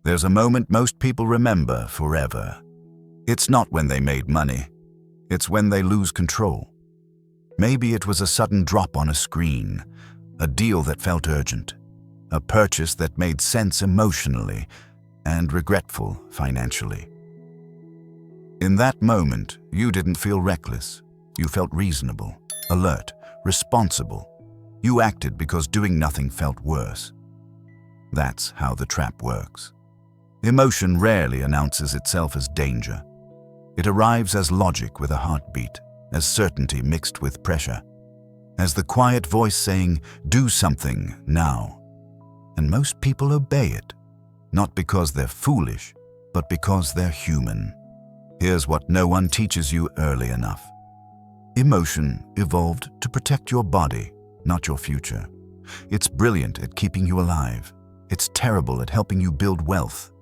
There's a moment most people remember forever. It's not when they made money. It's when they lose control. Maybe it was a sudden drop on a screen, a deal that felt urgent, a purchase that made sense emotionally and regretful financially. In that moment, you didn't feel reckless. You felt reasonable, alert, responsible. You acted because doing nothing felt worse. That's how the trap works. Emotion rarely announces itself as danger. It arrives as logic with a heartbeat, as certainty mixed with pressure, as the quiet voice saying, "Do something now." And most people obey it, not because they're foolish, but because they're human. Here's what no one teaches you early enough. Emotion evolved to protect your body, not your future. It's brilliant at keeping you alive. It's terrible at helping you build wealth.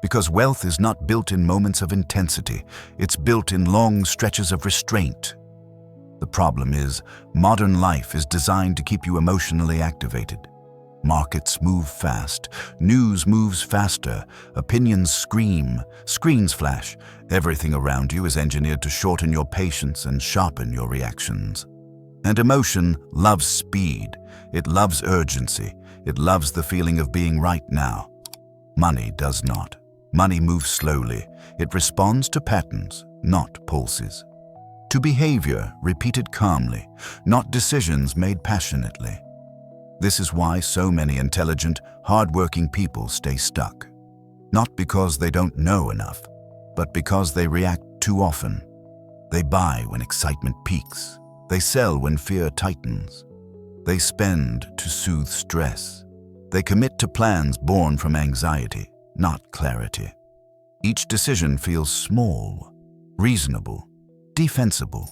Because wealth is not built in moments of intensity, it's built in long stretches of restraint. The problem is, modern life is designed to keep you emotionally activated. Markets move fast, news moves faster, opinions scream, screens flash. Everything around you is engineered to shorten your patience and sharpen your reactions. And emotion loves speed, it loves urgency, it loves the feeling of being right now. Money does not. Money moves slowly. It responds to patterns, not pulses. To behavior repeated calmly, not decisions made passionately. This is why so many intelligent, hardworking people stay stuck. Not because they don't know enough, but because they react too often. They buy when excitement peaks. They sell when fear tightens. They spend to soothe stress. They commit to plans born from anxiety, not clarity. Each decision feels small, reasonable, defensible.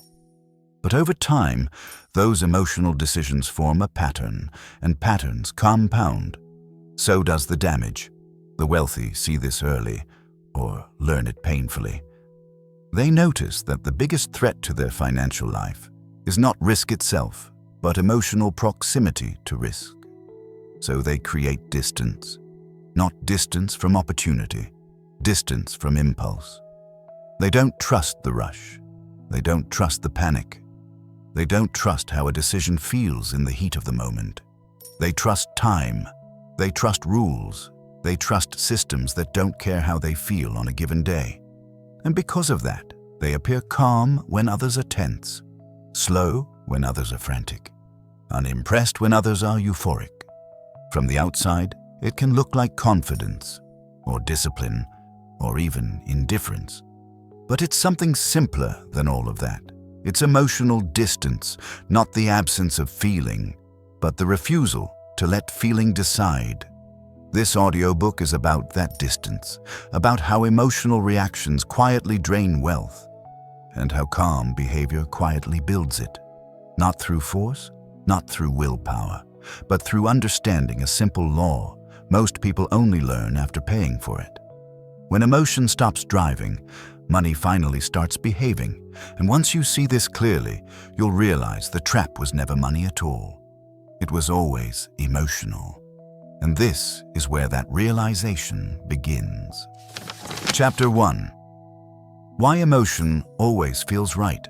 But over time, those emotional decisions form a pattern, and patterns compound. So does the damage. The wealthy see this early, or learn it painfully. They notice that the biggest threat to their financial life is not risk itself, but emotional proximity to risk. So they create distance. Not distance from opportunity, distance from impulse. They don't trust the rush. They don't trust the panic. They don't trust how a decision feels in the heat of the moment. They trust time. They trust rules. They trust systems that don't care how they feel on a given day. And because of that, they appear calm when others are tense, slow when others are frantic, unimpressed when others are euphoric. From the outside, it can look like confidence, or discipline, or even indifference. But it's something simpler than all of that. It's emotional distance, not the absence of feeling, but the refusal to let feeling decide. This audiobook is about that distance, about how emotional reactions quietly drain wealth, and how calm behavior quietly builds it. Not through force, not through willpower, but through understanding a simple law most people only learn after paying for it. When emotion stops driving, money finally starts behaving. And once you see this clearly, you'll realize the trap was never money at all. It was always emotional. And this is where that realization begins. Chapter 1. Why emotion always feels right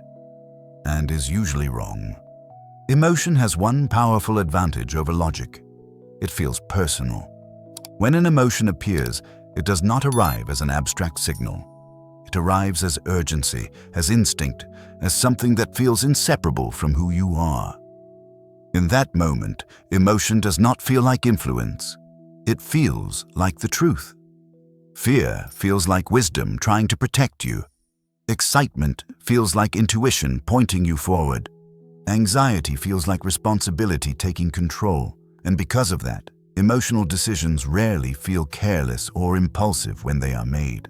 and is usually wrong. Emotion has one powerful advantage over logic. It feels personal. When an emotion appears, it does not arrive as an abstract signal. It arrives as urgency, as instinct, as something that feels inseparable from who you are. In that moment, emotion does not feel like influence. It feels like the truth. Fear feels like wisdom trying to protect you. Excitement feels like intuition pointing you forward. Anxiety feels like responsibility taking control. And because of that, emotional decisions rarely feel careless or impulsive when they are made.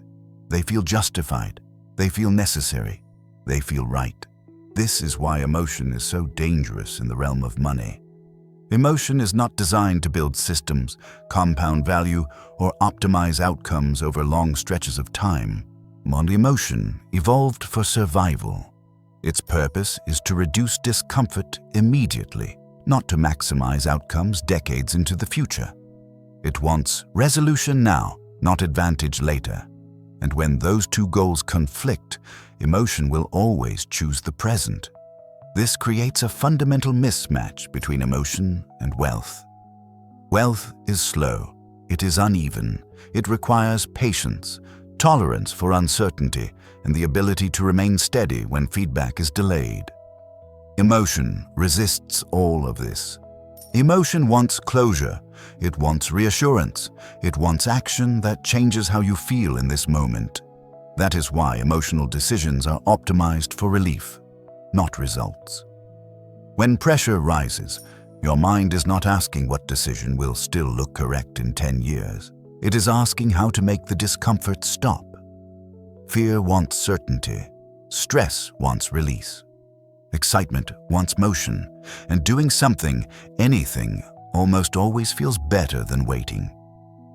They feel justified. They feel necessary. They feel right. This is why emotion is so dangerous in the realm of money. Emotion is not designed to build systems, compound value, or optimize outcomes over long stretches of time. Emotion evolved for survival. Its purpose is to reduce discomfort immediately, not to maximize outcomes decades into the future. It wants resolution now, not advantage later. And when those two goals conflict, emotion will always choose the present. This creates a fundamental mismatch between emotion and wealth. Wealth is slow, it is uneven, it requires patience, tolerance for uncertainty, and the ability to remain steady when feedback is delayed. Emotion resists all of this. Emotion wants closure, it wants reassurance, it wants action that changes how you feel in this moment. That is why emotional decisions are optimized for relief, not results. When pressure rises, your mind is not asking what decision will still look correct in 10 years. It is asking how to make the discomfort stop. Fear wants certainty. Stress wants release. Excitement wants motion. And doing something, anything, almost always feels better than waiting.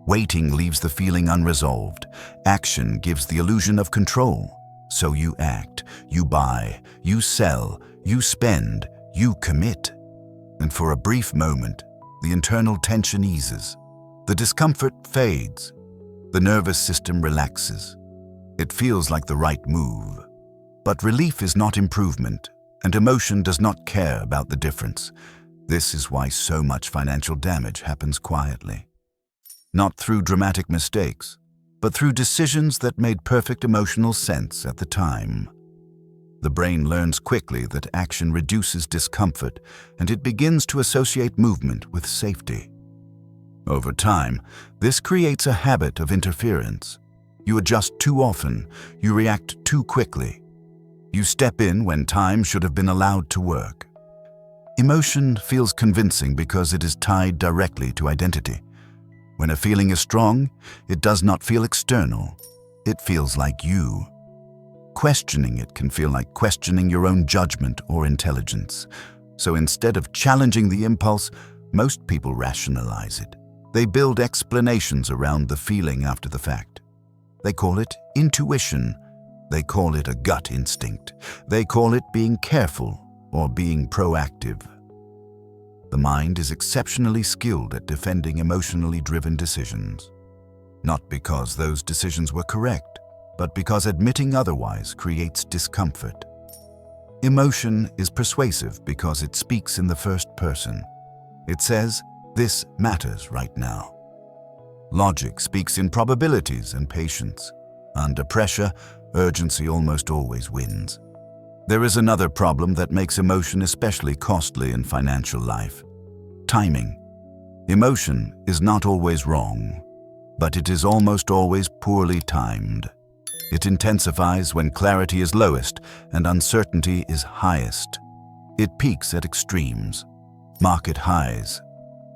Waiting leaves the feeling unresolved. Action gives the illusion of control. So you act, you buy, you sell, you spend, you commit. And for a brief moment, the internal tension eases. The discomfort fades. The nervous system relaxes. It feels like the right move. But relief is not improvement, and emotion does not care about the difference. This is why so much financial damage happens quietly. Not through dramatic mistakes, but through decisions that made perfect emotional sense at the time. The brain learns quickly that action reduces discomfort, and it begins to associate movement with safety. Over time, this creates a habit of interference. You adjust too often, you react too quickly. You step in when time should have been allowed to work. Emotion feels convincing because it is tied directly to identity. When a feeling is strong, it does not feel external. It feels like you. Questioning it can feel like questioning your own judgment or intelligence. So instead of challenging the impulse, most people rationalize it. They build explanations around the feeling after the fact. They call it intuition. They call it a gut instinct. They call it being careful or being proactive. The mind is exceptionally skilled at defending emotionally driven decisions. Not because those decisions were correct, but because admitting otherwise creates discomfort. Emotion is persuasive because it speaks in the first person. It says, "This matters right now." Logic speaks in probabilities and patience. Under pressure, urgency almost always wins. There is another problem that makes emotion especially costly in financial life: timing. Emotion is not always wrong, but it is almost always poorly timed. It intensifies when clarity is lowest and uncertainty is highest. It peaks at extremes: market highs,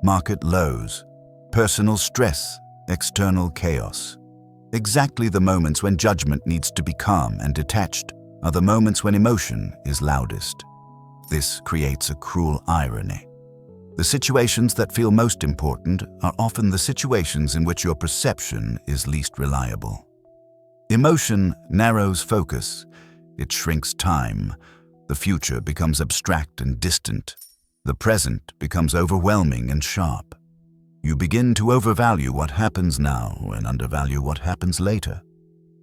market lows, personal stress, external chaos. Exactly the moments when judgment needs to be calm and detached are the moments when emotion is loudest. This creates a cruel irony. The situations that feel most important are often the situations in which your perception is least reliable. Emotion narrows focus. It shrinks time. The future becomes abstract and distant. The present becomes overwhelming and sharp. You begin to overvalue what happens now and undervalue what happens later.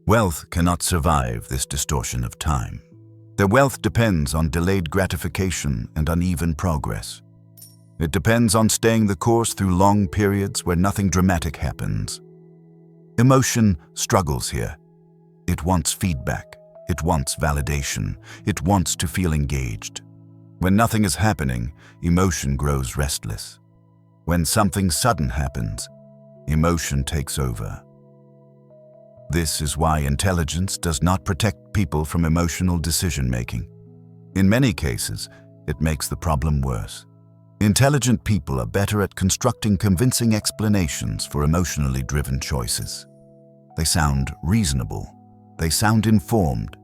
Wealth cannot survive this distortion of time. Their wealth depends on delayed gratification and uneven progress. It depends on staying the course through long periods where nothing dramatic happens. Emotion struggles here. It wants feedback. It wants validation. It wants to feel engaged. When nothing is happening, emotion grows restless. When something sudden happens, emotion takes over. This is why intelligence does not protect people from emotional decision-making. In many cases, it makes the problem worse. Intelligent people are better at constructing convincing explanations for emotionally driven choices. They sound reasonable. They sound informed.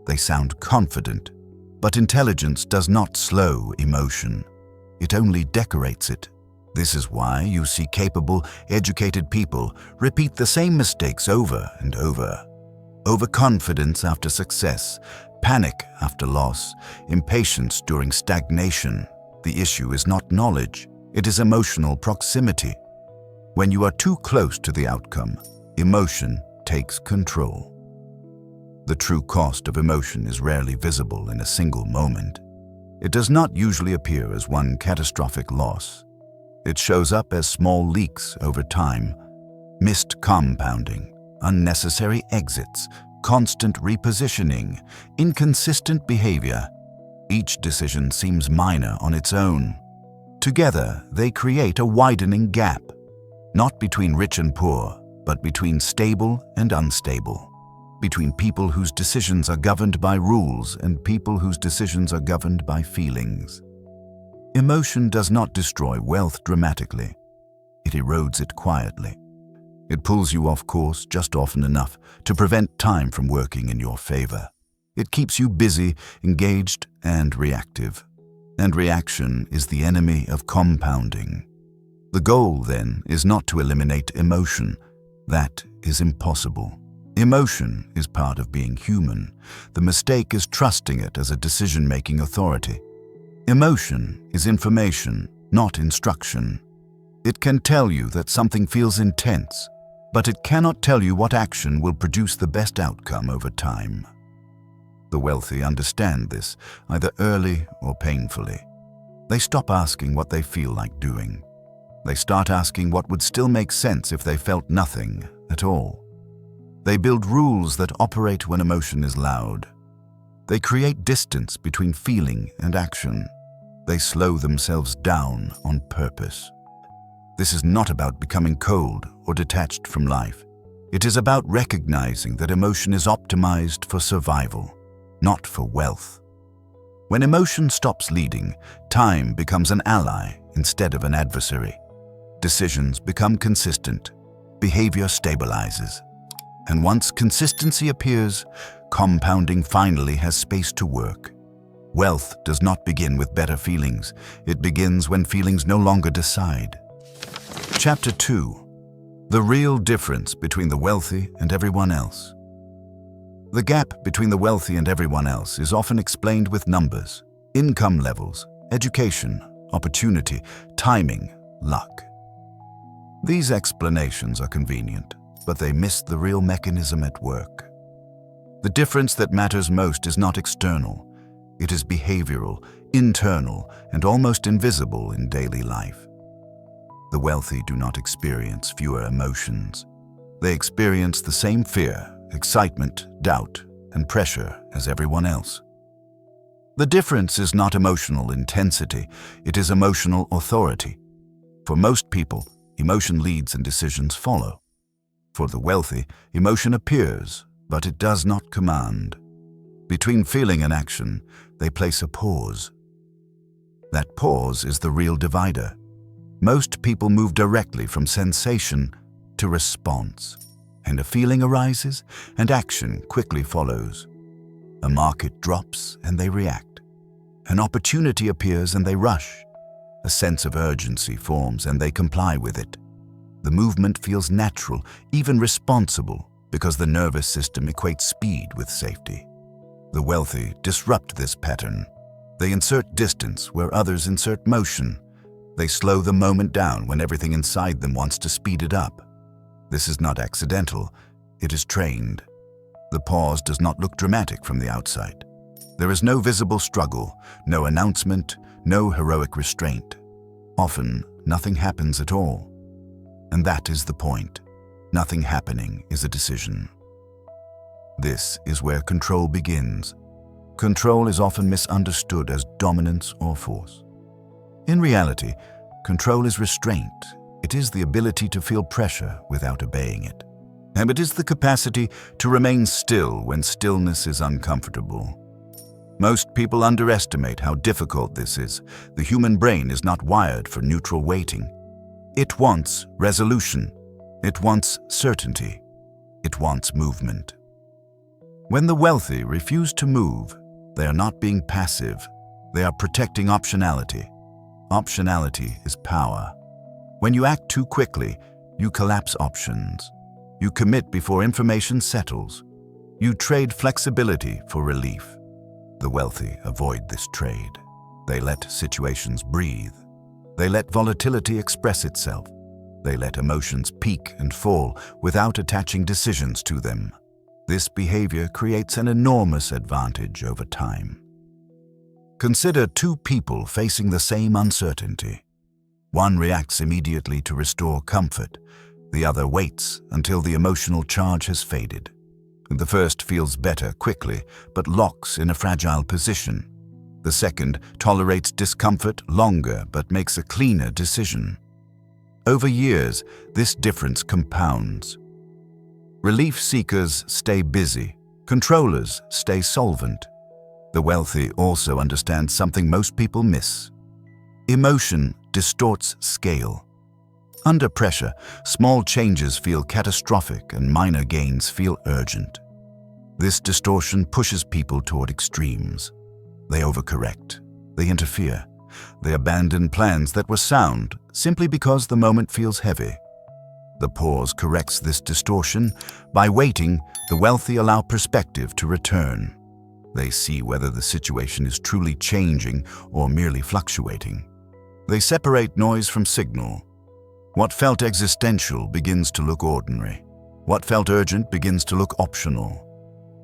They sound confident. But intelligence does not slow emotion. It only decorates it. This is why you see capable, educated people repeat the same mistakes over and over. Overconfidence after success, panic after loss, impatience during stagnation. The issue is not knowledge, it is emotional proximity. When you are too close to the outcome, Emotion takes control. The true cost of emotion is rarely visible in a single moment. It does not usually appear as one catastrophic loss. It shows up as small leaks over time, missed compounding, unnecessary exits, constant repositioning, inconsistent behavior. Each decision seems minor on its own. Together, they create a widening gap, not between rich and poor, but between stable and unstable, between people whose decisions are governed by rules and people whose decisions are governed by feelings. Emotion does not destroy wealth dramatically. It erodes it quietly. It pulls you off course just often enough to prevent time from working in your favor. It keeps you busy, engaged, and reactive. And reaction is the enemy of compounding. The goal, then, is not to eliminate emotion. That is impossible. Emotion is part of being human. The mistake is trusting it as a decision-making authority. Emotion is information, not instruction. It can tell you that something feels intense, but it cannot tell you what action will produce the best outcome over time. The wealthy understand this, either early or painfully. They stop asking what they feel like doing. They start asking what would still make sense if they felt nothing at all. They build rules that operate when emotion is loud. They create distance between feeling and action. They slow themselves down on purpose. This is not about becoming cold or detached from life. It is about recognizing that emotion is optimized for survival, not for wealth. When emotion stops leading, time becomes an ally instead of an adversary. Decisions become consistent. Behavior stabilizes. And once consistency appears, compounding finally has space to work. Wealth does not begin with better feelings. It begins when feelings no longer decide. Chapter 2. The real difference between the wealthy and everyone else. The gap between the wealthy and everyone else is often explained with numbers, income levels, education, opportunity, timing, luck. These explanations are convenient, but they miss the real mechanism at work. The difference that matters most is not external. It is behavioral, internal, and almost invisible in daily life. The wealthy do not experience fewer emotions. They experience the same fear, excitement, doubt, and pressure as everyone else. The difference is not emotional intensity, it is emotional authority. For most people, emotion leads and decisions follow. For the wealthy, emotion appears, but it does not command. Between feeling and action, they place a pause. That pause is the real divider. Most people move directly from sensation to response, and a feeling arises and action quickly follows. A market drops and they react. An opportunity appears and they rush. A sense of urgency forms and they comply with it. The movement feels natural, even responsible, because the nervous system equates speed with safety. The wealthy disrupt this pattern. They insert distance where others insert motion. They slow the moment down when everything inside them wants to speed it up. This is not accidental, it is trained. The pause does not look dramatic from the outside. There is no visible struggle, no announcement, no heroic restraint. Often, nothing happens at all. And that is the point. Nothing happening is a decision. This is where control begins. Control is often misunderstood as dominance or force. In reality, control is restraint. It is the ability to feel pressure without obeying it. And it is the capacity to remain still when stillness is uncomfortable. Most people underestimate how difficult this is. The human brain is not wired for neutral waiting. It wants resolution. It wants certainty. It wants movement. When the wealthy refuse to move, they are not being passive. They are protecting optionality. Optionality is power. When you act too quickly, you collapse options. You commit before information settles. You trade flexibility for relief. The wealthy avoid this trade. They let situations breathe. They let volatility express itself. They let emotions peak and fall without attaching decisions to them. This behavior creates an enormous advantage over time. Consider two people facing the same uncertainty. One reacts immediately to restore comfort. The other waits until the emotional charge has faded. The first feels better quickly, but locks in a fragile position. The second tolerates discomfort longer, but makes a cleaner decision. Over years, this difference compounds. Relief seekers stay busy. Controllers stay solvent. The wealthy also understand something most people miss. Emotion distorts scale. Under pressure, small changes feel catastrophic and minor gains feel urgent. This distortion pushes people toward extremes. They overcorrect. They interfere. They abandon plans that were sound simply because the moment feels heavy. The pause corrects this distortion. By waiting, the wealthy allow perspective to return. They see whether the situation is truly changing or merely fluctuating. They separate noise from signal. What felt existential begins to look ordinary. What felt urgent begins to look optional.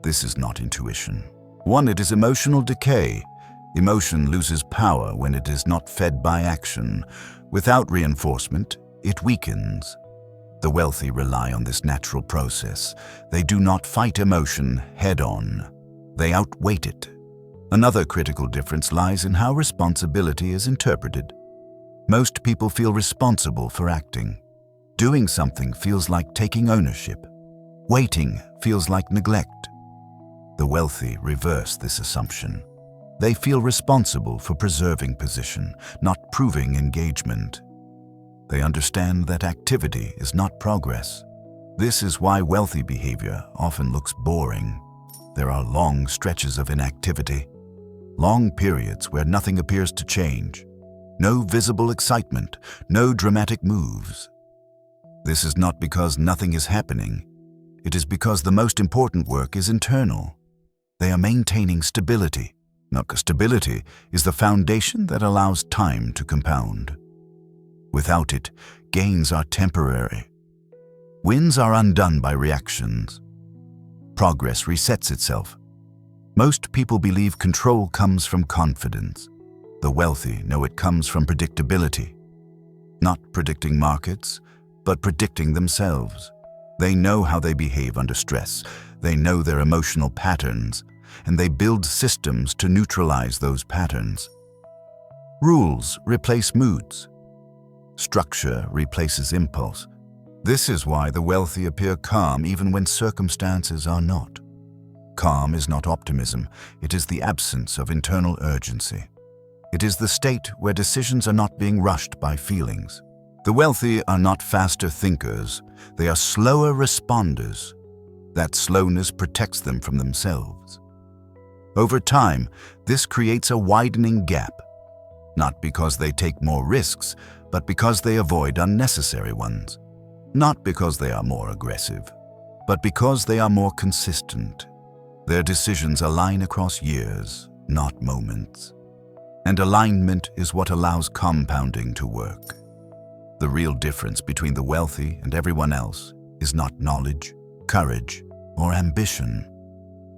This is not intuition. It is emotional decay. Emotion loses power when it is not fed by action. Without reinforcement, it weakens. The wealthy rely on this natural process. They do not fight emotion head-on. They outweight it. Another critical difference lies in how responsibility is interpreted. Most people feel responsible for acting. Doing something feels like taking ownership. Waiting feels like neglect. The wealthy reverse this assumption. They feel responsible for preserving position, not proving engagement. They understand that activity is not progress. This is why wealthy behavior often looks boring. There are long stretches of inactivity, long periods where nothing appears to change. No visible excitement, no dramatic moves. This is not because nothing is happening. It is because the most important work is internal. They are maintaining stability. Stability is the foundation that allows time to compound. Without it, gains are temporary. Wins are undone by reactions. Progress resets itself. Most people believe control comes from confidence. The wealthy know it comes from predictability. Not predicting markets, but predicting themselves. They know how they behave under stress. They know their emotional patterns, and they build systems to neutralize those patterns. Rules replace moods. Structure replaces impulse. This is why the wealthy appear calm even when circumstances are not. Calm is not optimism. It is the absence of internal urgency. It is the state where decisions are not being rushed by feelings. The wealthy are not faster thinkers. They are slower responders. That slowness protects them from themselves. Over time, this creates a widening gap. Not because they take more risks, but because they avoid unnecessary ones. Not because they are more aggressive, but because they are more consistent. Their decisions align across years, not moments. And alignment is what allows compounding to work. The real difference between the wealthy and everyone else is not knowledge, courage, or ambition.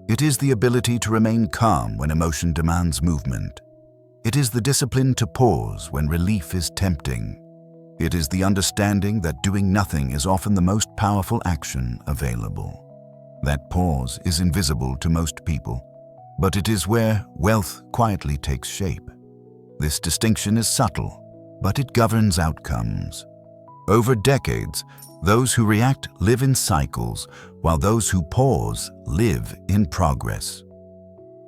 It is the ability to remain calm when emotion demands movement. It is the discipline to pause when relief is tempting. It is the understanding that doing nothing is often the most powerful action available. That pause is invisible to most people, but it is where wealth quietly takes shape. This distinction is subtle, but it governs outcomes. Over decades, those who react live in cycles, while those who pause live in progress.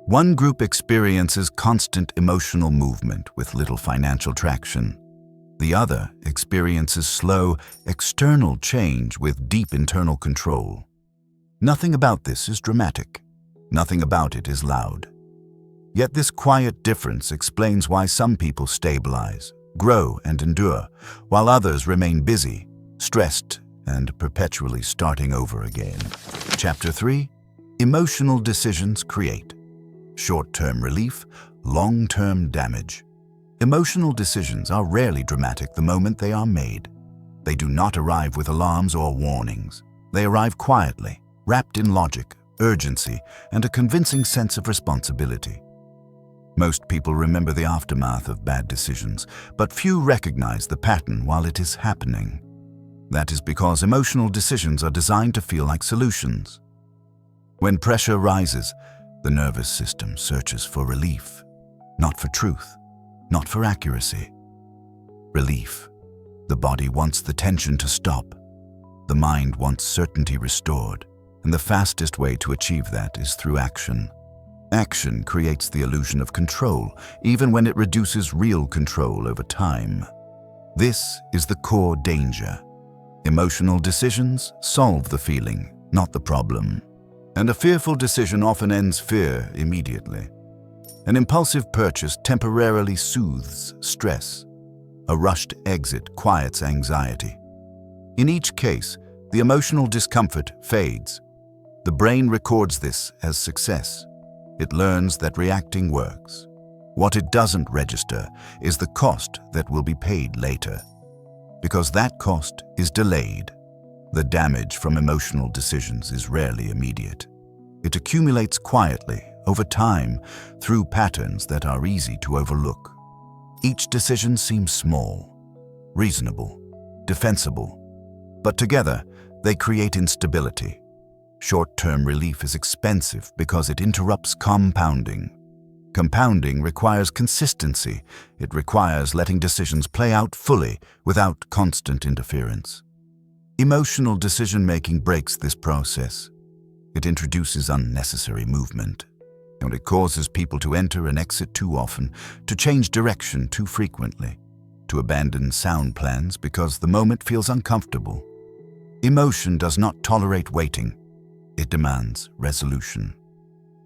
One group experiences constant emotional movement with little financial traction. The other experiences slow, external change with deep internal control. Nothing about this is dramatic. Nothing about it is loud. Yet this quiet difference explains why some people stabilize, grow, and endure, while others remain busy, stressed, and perpetually starting over again. Chapter 3: Emotional decisions create short-term relief, long-term damage. Emotional decisions are rarely dramatic the moment they are made. They do not arrive with alarms or warnings. They arrive quietly, wrapped in logic, urgency, and a convincing sense of responsibility. Most people remember the aftermath of bad decisions, but few recognize the pattern while it is happening. That is because emotional decisions are designed to feel like solutions. When pressure rises, the nervous system searches for relief, not for truth, not for accuracy. Relief. The body wants the tension to stop. The mind wants certainty restored, and the fastest way to achieve that is through action. Action creates the illusion of control, even when it reduces real control over time. This is the core danger. Emotional decisions solve the feeling, not the problem. And a fearful decision often ends fear immediately. An impulsive purchase temporarily soothes stress. A rushed exit quiets anxiety. In each case, the emotional discomfort fades. The brain records this as success. It learns that reacting works. What it doesn't register is the cost that will be paid later. Because that cost is delayed. The damage from emotional decisions is rarely immediate. It accumulates quietly, over time, through patterns that are easy to overlook. Each decision seems small, reasonable, defensible, but together they create instability. Short-term relief is expensive because it interrupts compounding. Compounding requires consistency. It requires letting decisions play out fully without constant interference. Emotional decision-making breaks this process. It introduces unnecessary movement, and it causes people to enter and exit too often, to change direction too frequently, to abandon sound plans because the moment feels uncomfortable. Emotion does not tolerate waiting. It demands resolution.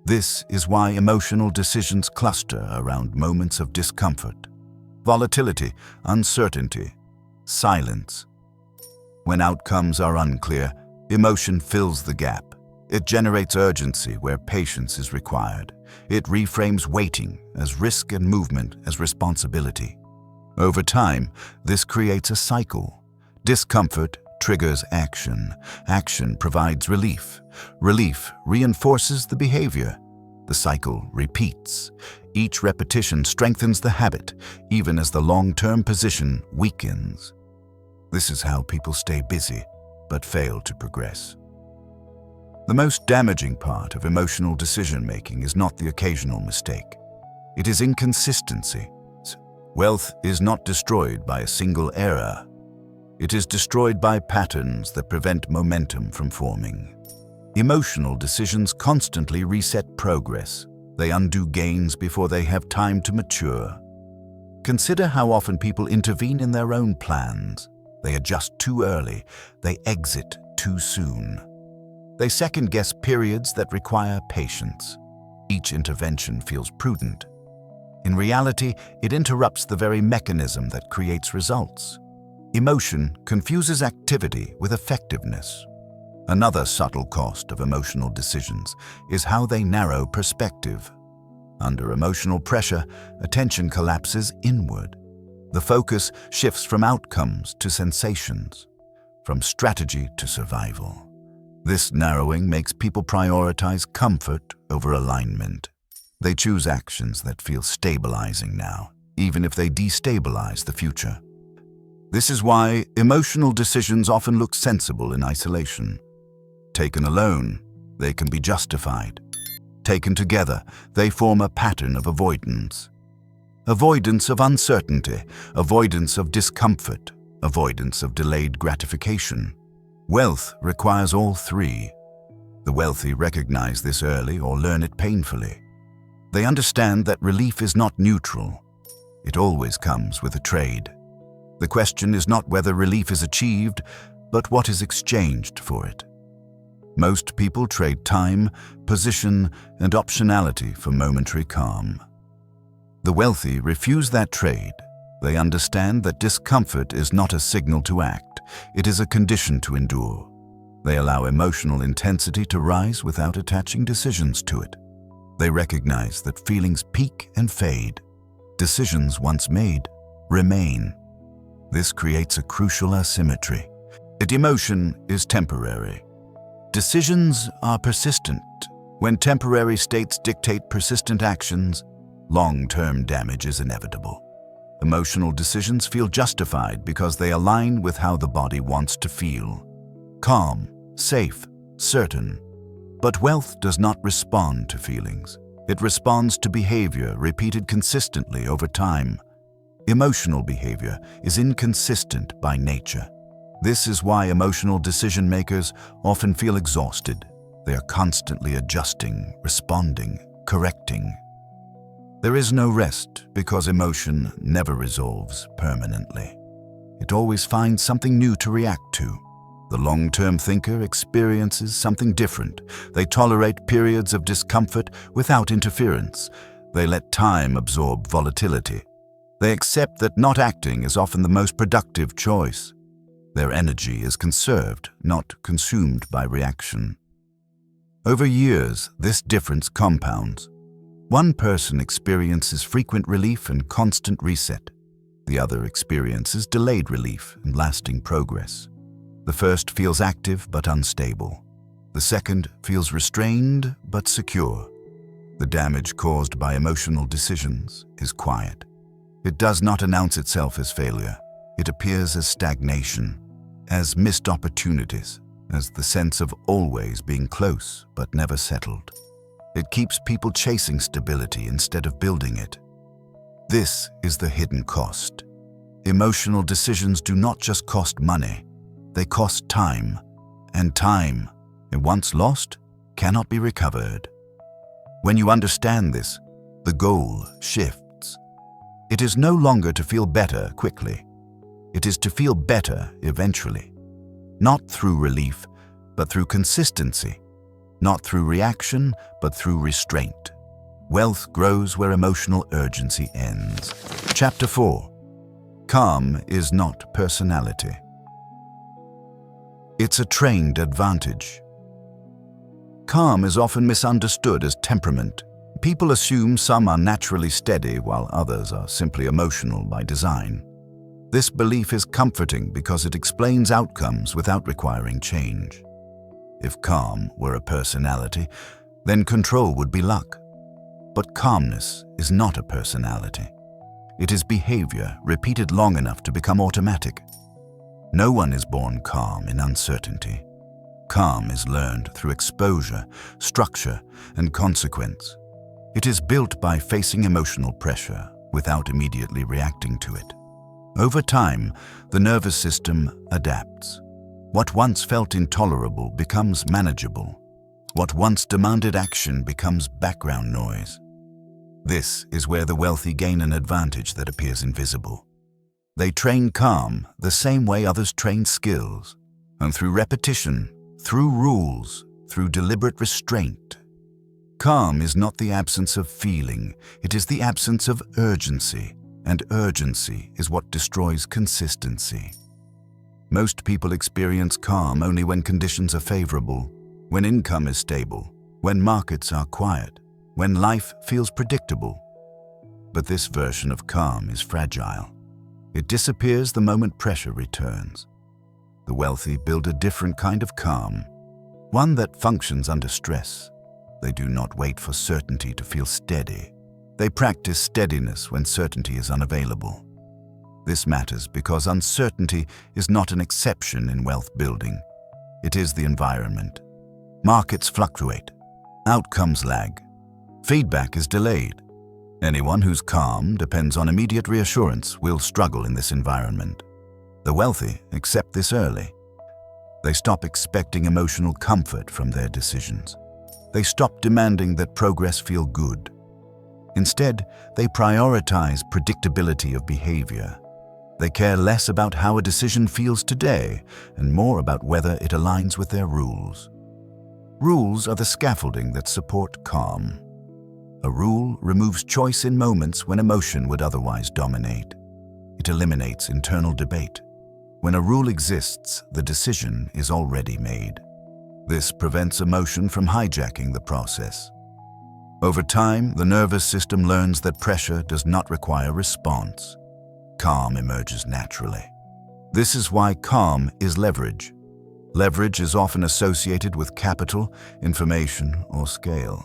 This is why emotional decisions cluster around moments of discomfort, volatility, uncertainty, silence. When outcomes are unclear, emotion fills the gap. It generates urgency where patience is required. It reframes waiting as risk and movement as responsibility. Over time, this creates a cycle. Discomfort triggers action. Action provides relief. Relief reinforces the behavior. The cycle repeats. Each repetition strengthens the habit, even as the long-term position weakens. This is how people stay busy, but fail to progress. The most damaging part of emotional decision-making is not the occasional mistake. It is inconsistency. Wealth is not destroyed by a single error. It is destroyed by patterns that prevent momentum from forming. Emotional decisions constantly reset progress. They undo gains before they have time to mature. Consider how often people intervene in their own plans. They adjust too early. They exit too soon. They second-guess periods that require patience. Each intervention feels prudent. In reality, it interrupts the very mechanism that creates results. Emotion confuses activity with effectiveness. Another subtle cost of emotional decisions is how they narrow perspective. Under emotional pressure, attention collapses inward. The focus shifts from outcomes to sensations, from strategy to survival. This narrowing makes people prioritize comfort over alignment. They choose actions that feel stabilizing now, even if they destabilize the future. This is why emotional decisions often look sensible in isolation. Taken alone, they can be justified. Taken together, they form a pattern of avoidance. Avoidance of uncertainty, avoidance of discomfort, avoidance of delayed gratification. Wealth requires all three. The wealthy recognize this early or learn it painfully. They understand that relief is not neutral. It always comes with a trade. The question is not whether relief is achieved, but what is exchanged for it. Most people trade time, position, and optionality for momentary calm. The wealthy refuse that trade. They understand that discomfort is not a signal to act. It is a condition to endure. They allow emotional intensity to rise without attaching decisions to it. They recognize that feelings peak and fade. Decisions once made remain. This creates a crucial asymmetry. Emotion is temporary. Decisions are persistent. When temporary states dictate persistent actions, long-term damage is inevitable. Emotional decisions feel justified because they align with how the body wants to feel. Calm, safe, certain. But wealth does not respond to feelings. It responds to behavior repeated consistently over time. Emotional behavior is inconsistent by nature. This is why emotional decision makers often feel exhausted. They are constantly adjusting, responding, correcting. There is no rest because emotion never resolves permanently. It always finds something new to react to. The long-term thinker experiences something different. They tolerate periods of discomfort without interference. They let time absorb volatility. They accept that not acting is often the most productive choice. Their energy is conserved, not consumed by reaction. Over years, this difference compounds. One person experiences frequent relief and constant reset. The other experiences delayed relief and lasting progress. The first feels active but unstable. The second feels restrained but secure. The damage caused by emotional decisions is quiet. It does not announce itself as failure. It appears as stagnation, as missed opportunities, as the sense of always being close but never settled. It keeps people chasing stability instead of building it. This is the hidden cost. Emotional decisions do not just cost money, they cost time, and time, once lost, cannot be recovered. When you understand this, the goal shifts. It is no longer to feel better quickly. It is to feel better eventually. Not through relief, but through consistency. Not through reaction, but through restraint. Wealth grows where emotional urgency ends. Chapter 4. Calm is not personality. It's a trained advantage. Calm is often misunderstood as temperament. People assume some are naturally steady while others are simply emotional by design. This belief is comforting because it explains outcomes without requiring change. If calm were a personality, then control would be luck. But calmness is not a personality. It is behavior repeated long enough to become automatic. No one is born calm in uncertainty. Calm is learned through exposure, structure, and consequence. It is built by facing emotional pressure without immediately reacting to it. Over time, the nervous system adapts. What once felt intolerable becomes manageable. What once demanded action becomes background noise. This is where the wealthy gain an advantage that appears invisible. They train calm the same way others train skills, and through repetition, through rules, through deliberate restraint. Calm is not the absence of feeling, it is the absence of urgency, and urgency is what destroys consistency. Most people experience calm only when conditions are favorable, when income is stable, when markets are quiet, when life feels predictable. But this version of calm is fragile. It disappears the moment pressure returns. The wealthy build a different kind of calm, one that functions under stress. They do not wait for certainty to feel steady. They practice steadiness when certainty is unavailable. This matters because uncertainty is not an exception in wealth building. It is the environment. Markets fluctuate. Outcomes lag. Feedback is delayed. Anyone who's calm depends on immediate reassurance will struggle in this environment. The wealthy accept this early. They stop expecting emotional comfort from their decisions. They stop demanding that progress feel good. Instead, they prioritize predictability of behavior. They care less about how a decision feels today and more about whether it aligns with their rules. Rules are the scaffolding that support calm. A rule removes choice in moments when emotion would otherwise dominate. It eliminates internal debate. When a rule exists, the decision is already made. This prevents emotion from hijacking the process. Over time, the nervous system learns that pressure does not require response. Calm emerges naturally. This is why calm is leverage. Leverage is often associated with capital, information, or scale.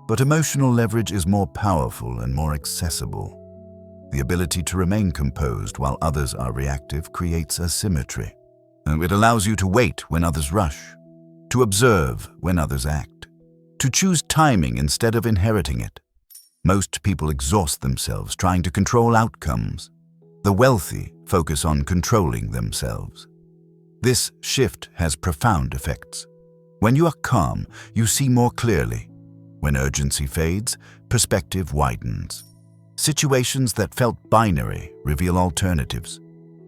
But emotional leverage is more powerful and more accessible. The ability to remain composed while others are reactive creates asymmetry. And it allows you to wait when others rush, to observe when others act, to choose timing instead of inheriting it. Most people exhaust themselves trying to control outcomes. The wealthy focus on controlling themselves. This shift has profound effects. When you are calm, you see more clearly. When urgency fades, perspective widens. Situations that felt binary reveal alternatives.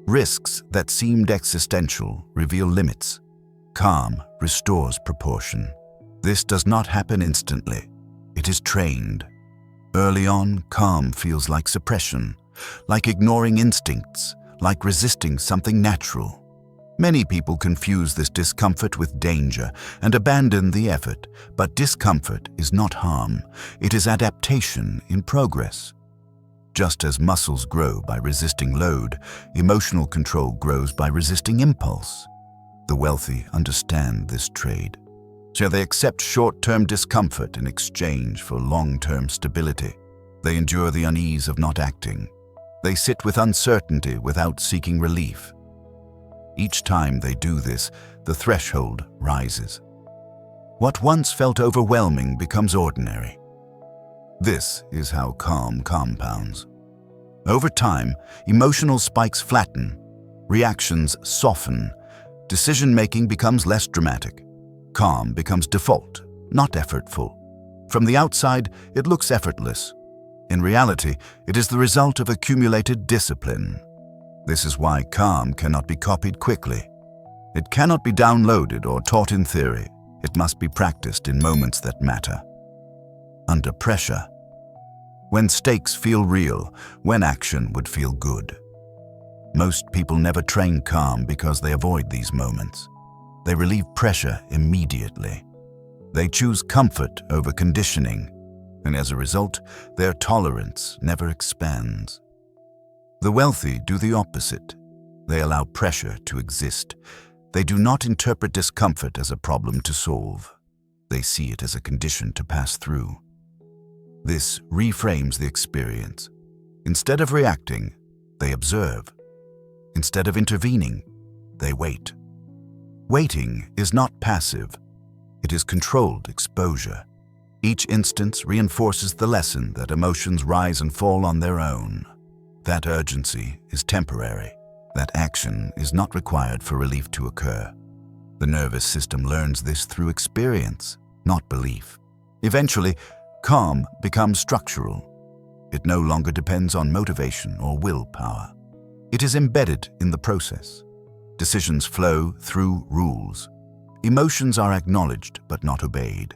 Risks that seemed existential reveal limits. Calm restores proportion. This does not happen instantly. It is trained. Early on, calm feels like suppression, like ignoring instincts, like resisting something natural. Many people confuse this discomfort with danger and abandon the effort, but discomfort is not harm. It is adaptation in progress. Just as muscles grow by resisting load, emotional control grows by resisting impulse. The wealthy understand this trade, so they accept short-term discomfort in exchange for long-term stability. They endure the unease of not acting. They sit with uncertainty without seeking relief. Each time they do this, the threshold rises. What once felt overwhelming becomes ordinary. This is how calm compounds. Over time, emotional spikes flatten, reactions soften, decision-making becomes less dramatic. Calm becomes default, not effortful. From the outside, it looks effortless. In reality, it is the result of accumulated discipline. This is why calm cannot be copied quickly. It cannot be downloaded or taught in theory. It must be practiced in moments that matter. Under pressure. When stakes feel real, when action would feel good. Most people never train calm because they avoid these moments. They relieve pressure immediately. They choose comfort over conditioning, and as a result, their tolerance never expands. The wealthy do the opposite. They allow pressure to exist. They do not interpret discomfort as a problem to solve. They see it as a condition to pass through. This reframes the experience. Instead of reacting, they observe. Instead of intervening, they wait. Waiting is not passive. It is controlled exposure. Each instance reinforces the lesson that emotions rise and fall on their own. That urgency is temporary. That action is not required for relief to occur. The nervous system learns this through experience, not belief. Eventually, calm becomes structural. It no longer depends on motivation or willpower. It is embedded in the process. Decisions flow through rules. Emotions are acknowledged but not obeyed.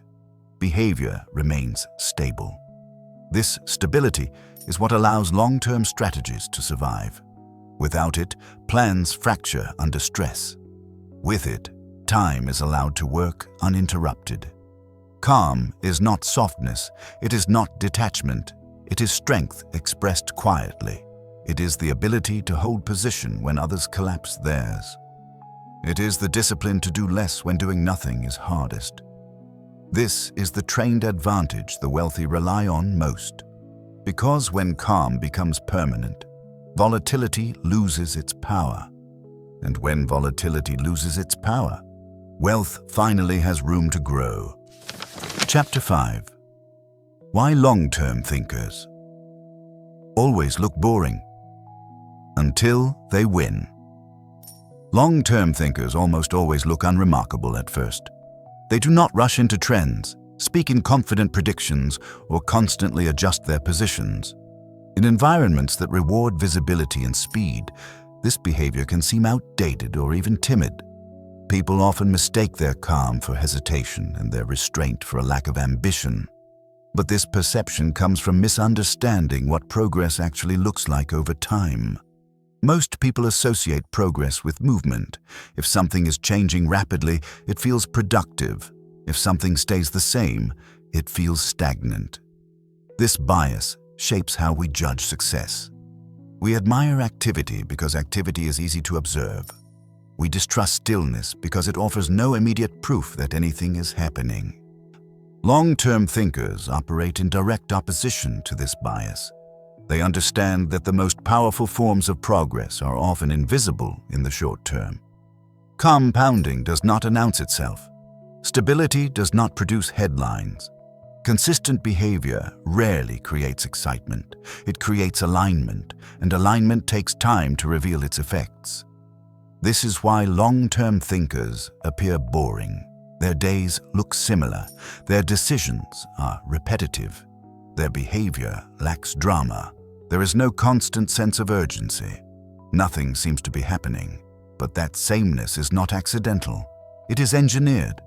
Behavior remains stable. This stability is what allows long-term strategies to survive. Without it, plans fracture under stress. With it, time is allowed to work uninterrupted. Calm is not softness, it is not detachment, it is strength expressed quietly. It is the ability to hold position when others collapse theirs. It is the discipline to do less when doing nothing is hardest. This is the trained advantage the wealthy rely on most. Because when calm becomes permanent, volatility loses its power. And when volatility loses its power, wealth finally has room to grow. Chapter 5. Why long-term thinkers always look boring until they win. Long-term thinkers almost always look unremarkable at first. They do not rush into trends, speak in confident predictions, or constantly adjust their positions. In environments that reward visibility and speed, this behavior can seem outdated or even timid. People often mistake their calm for hesitation and their restraint for a lack of ambition. But this perception comes from misunderstanding what progress actually looks like over time. Most people associate progress with movement. If something is changing rapidly, it feels productive. If something stays the same, it feels stagnant. This bias shapes how we judge success. We admire activity because activity is easy to observe. We distrust stillness because it offers no immediate proof that anything is happening. Long-term thinkers operate in direct opposition to this bias. They understand that the most powerful forms of progress are often invisible in the short term. Compounding does not announce itself. Stability does not produce headlines. Consistent behavior rarely creates excitement. It creates alignment, and alignment takes time to reveal its effects. This is why long-term thinkers appear boring. Their days look similar. Their decisions are repetitive. Their behavior lacks drama. There is no constant sense of urgency. Nothing seems to be happening. But that sameness is not accidental. It is engineered.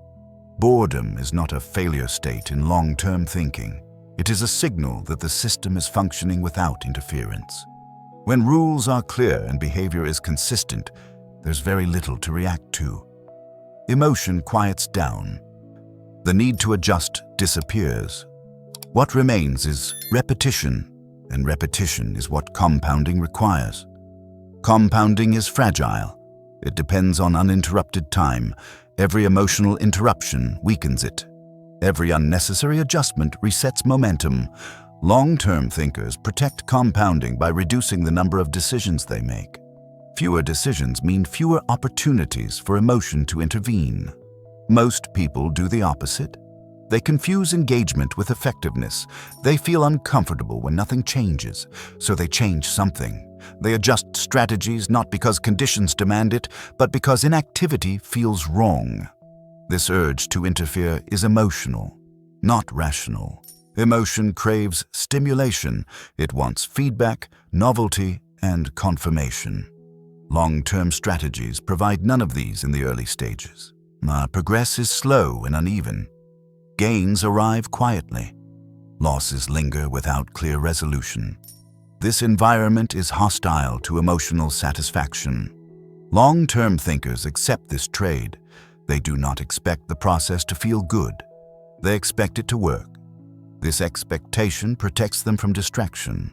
Boredom is not a failure state in long-term thinking. It is a signal that the system is functioning without interference. When rules are clear and behavior is consistent, there's very little to react to. Emotion quiets down. The need to adjust disappears. What remains is repetition, and repetition is what compounding requires. Compounding is fragile. It depends on uninterrupted time. Every emotional interruption weakens it. Every unnecessary adjustment resets momentum. Long-term thinkers protect compounding by reducing the number of decisions they make. Fewer decisions mean fewer opportunities for emotion to intervene. Most people do the opposite. They confuse engagement with effectiveness. They feel uncomfortable when nothing changes, so they change something. They adjust strategies not because conditions demand it, but because inactivity feels wrong. This urge to interfere is emotional, not rational. Emotion craves stimulation. It wants feedback, novelty, and confirmation. Long-term strategies provide none of these in the early stages. Progress is slow and uneven. Gains arrive quietly. Losses linger without clear resolution. This environment is hostile to emotional satisfaction. Long-term thinkers accept this trade. They do not expect the process to feel good. They expect it to work. This expectation protects them from distraction.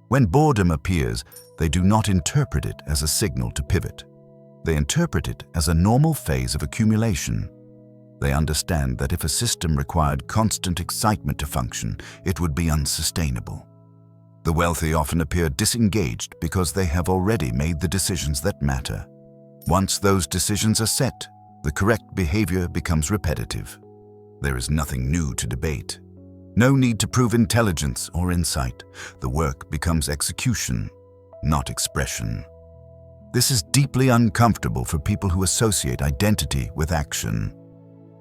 When boredom appears, they do not interpret it as a signal to pivot. They interpret it as a normal phase of accumulation. They understand that if a system required constant excitement to function, it would be unsustainable. The wealthy often appear disengaged because they have already made the decisions that matter. Once those decisions are set, the correct behavior becomes repetitive. There is nothing new to debate. No need to prove intelligence or insight. The work becomes execution, not expression. This is deeply uncomfortable for people who associate identity with action.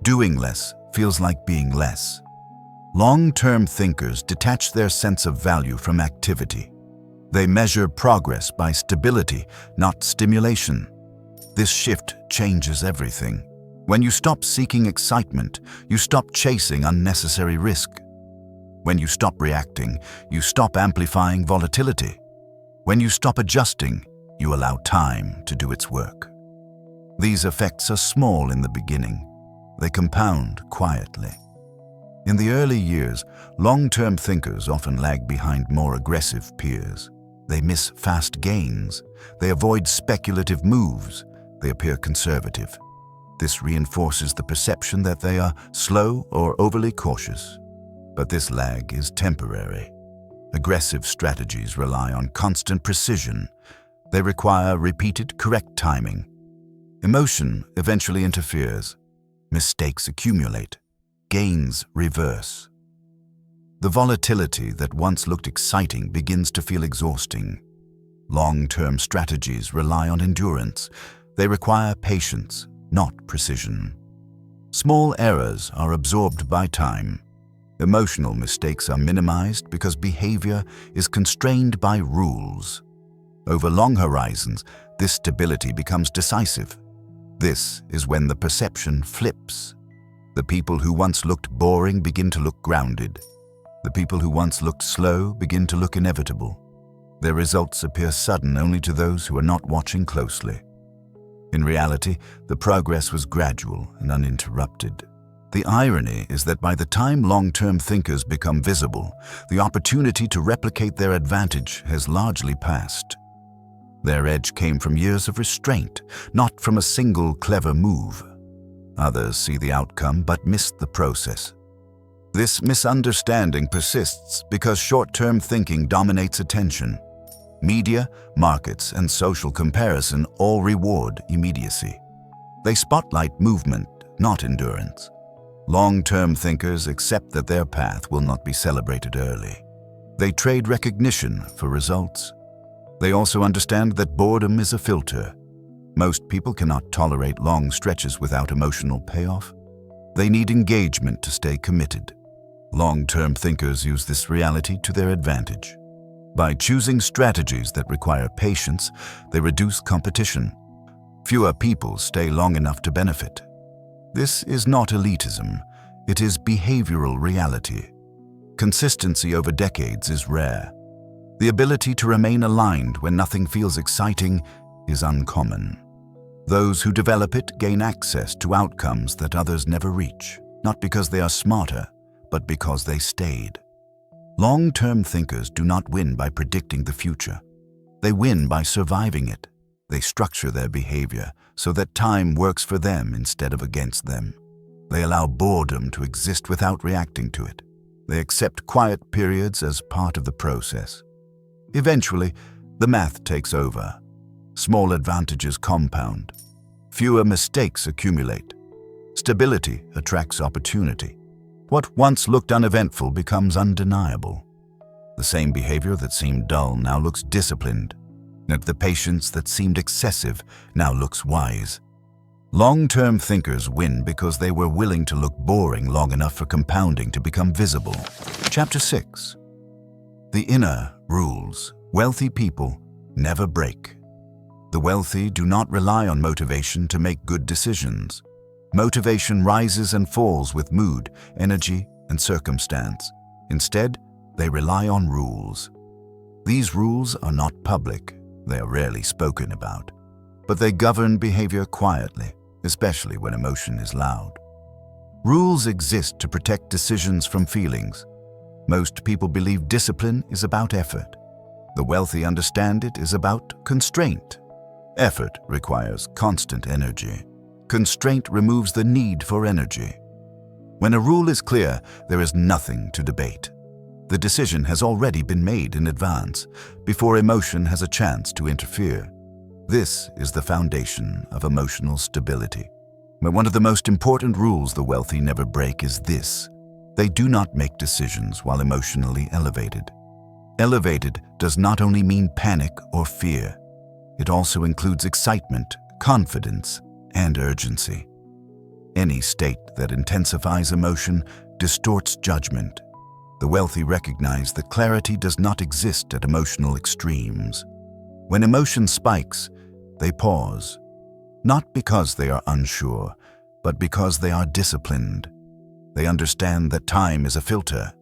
Doing less feels like being less. Long-term thinkers detach their sense of value from activity. They measure progress by stability, not stimulation. This shift changes everything. When you stop seeking excitement, you stop chasing unnecessary risk. When you stop reacting, you stop amplifying volatility. When you stop adjusting, you allow time to do its work. These effects are small in the beginning. They compound quietly. In the early years, long-term thinkers often lag behind more aggressive peers. They miss fast gains. They avoid speculative moves. They appear conservative. This reinforces the perception that they are slow or overly cautious. But this lag is temporary. Aggressive strategies rely on constant precision. They require repeated correct timing. Emotion eventually interferes. Mistakes accumulate. Gains reverse. The volatility that once looked exciting begins to feel exhausting. Long-term strategies rely on endurance. They require patience, not precision. Small errors are absorbed by time. Emotional mistakes are minimized because behavior is constrained by rules. Over long horizons, this stability becomes decisive. This is when the perception flips. The people who once looked boring begin to look grounded. The people who once looked slow begin to look inevitable. Their results appear sudden only to those who are not watching closely. In reality, the progress was gradual and uninterrupted. The irony is that by the time long-term thinkers become visible, the opportunity to replicate their advantage has largely passed. Their edge came from years of restraint, not from a single clever move. Others see the outcome but miss the process. This misunderstanding persists because short-term thinking dominates attention. Media, markets, and social comparison all reward immediacy. They spotlight movement, not endurance. Long-term thinkers accept that their path will not be celebrated early. They trade recognition for results. They also understand that boredom is a filter. Most people cannot tolerate long stretches without emotional payoff. They need engagement to stay committed. Long-term thinkers use this reality to their advantage. By choosing strategies that require patience, they reduce competition. Fewer people stay long enough to benefit. This is not elitism, it is behavioral reality. Consistency over decades is rare. The ability to remain aligned when nothing feels exciting is uncommon. Those who develop it gain access to outcomes that others never reach, not because they are smarter, but because they stayed. Long-term thinkers do not win by predicting the future. They win by surviving it. They structure their behavior so that time works for them instead of against them. They allow boredom to exist without reacting to it. They accept quiet periods as part of the process. Eventually, the math takes over. Small advantages compound. Fewer mistakes accumulate. Stability attracts opportunity. What once looked uneventful becomes undeniable. The same behavior that seemed dull now looks disciplined. And the patience that seemed excessive now looks wise. Long-term thinkers win because they were willing to look boring long enough for compounding to become visible. Chapter 6. The inner rules. Wealthy people never break. The wealthy do not rely on motivation to make good decisions. Motivation rises and falls with mood, energy, and circumstance. Instead, they rely on rules. These rules are not public. They are rarely spoken about, but they govern behavior quietly, especially when emotion is loud. Rules exist to protect decisions from feelings. Most people believe discipline is about effort. The wealthy understand it is about constraint. Effort requires constant energy. Constraint removes the need for energy. When a rule is clear, there is nothing to debate. The decision has already been made in advance, before emotion has a chance to interfere. This is the foundation of emotional stability. But one of the most important rules the wealthy never break is this: they do not make decisions while emotionally elevated. Elevated does not only mean panic or fear. It also includes excitement, confidence, and urgency. Any state that intensifies emotion distorts judgment. The wealthy recognize that clarity does not exist at emotional extremes. When emotion spikes, they pause, not because they are unsure, but because they are disciplined. They understand that time is a filter.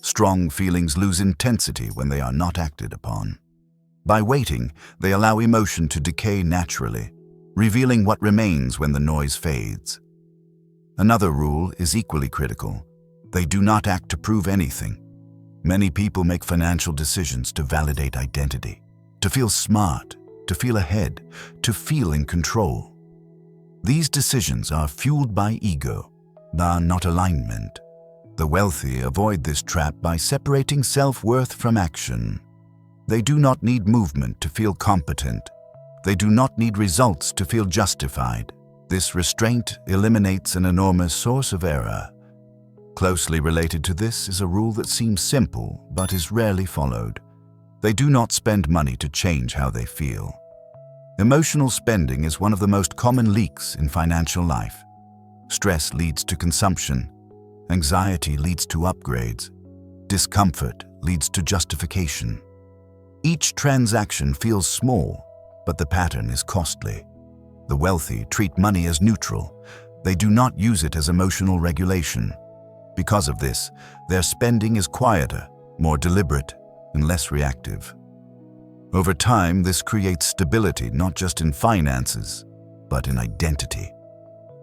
Strong feelings lose intensity when they are not acted upon. By waiting, they allow emotion to decay naturally, revealing what remains when the noise fades. Another rule is equally critical. They do not act to prove anything. Many people make financial decisions to validate identity, to feel smart, to feel ahead, to feel in control. These decisions are fueled by ego, not alignment. The wealthy avoid this trap by separating self-worth from action. They do not need movement to feel competent. They do not need results to feel justified. This restraint eliminates an enormous source of error. Closely related to this is a rule that seems simple but is rarely followed. They do not spend money to change how they feel. Emotional spending is one of the most common leaks in financial life. Stress leads to consumption. Anxiety leads to upgrades. Discomfort leads to justification. Each transaction feels small, but the pattern is costly. The wealthy treat money as neutral. They do not use it as emotional regulation. Because of this, their spending is quieter, more deliberate, and less reactive. Over time, this creates stability not just in finances, but in identity.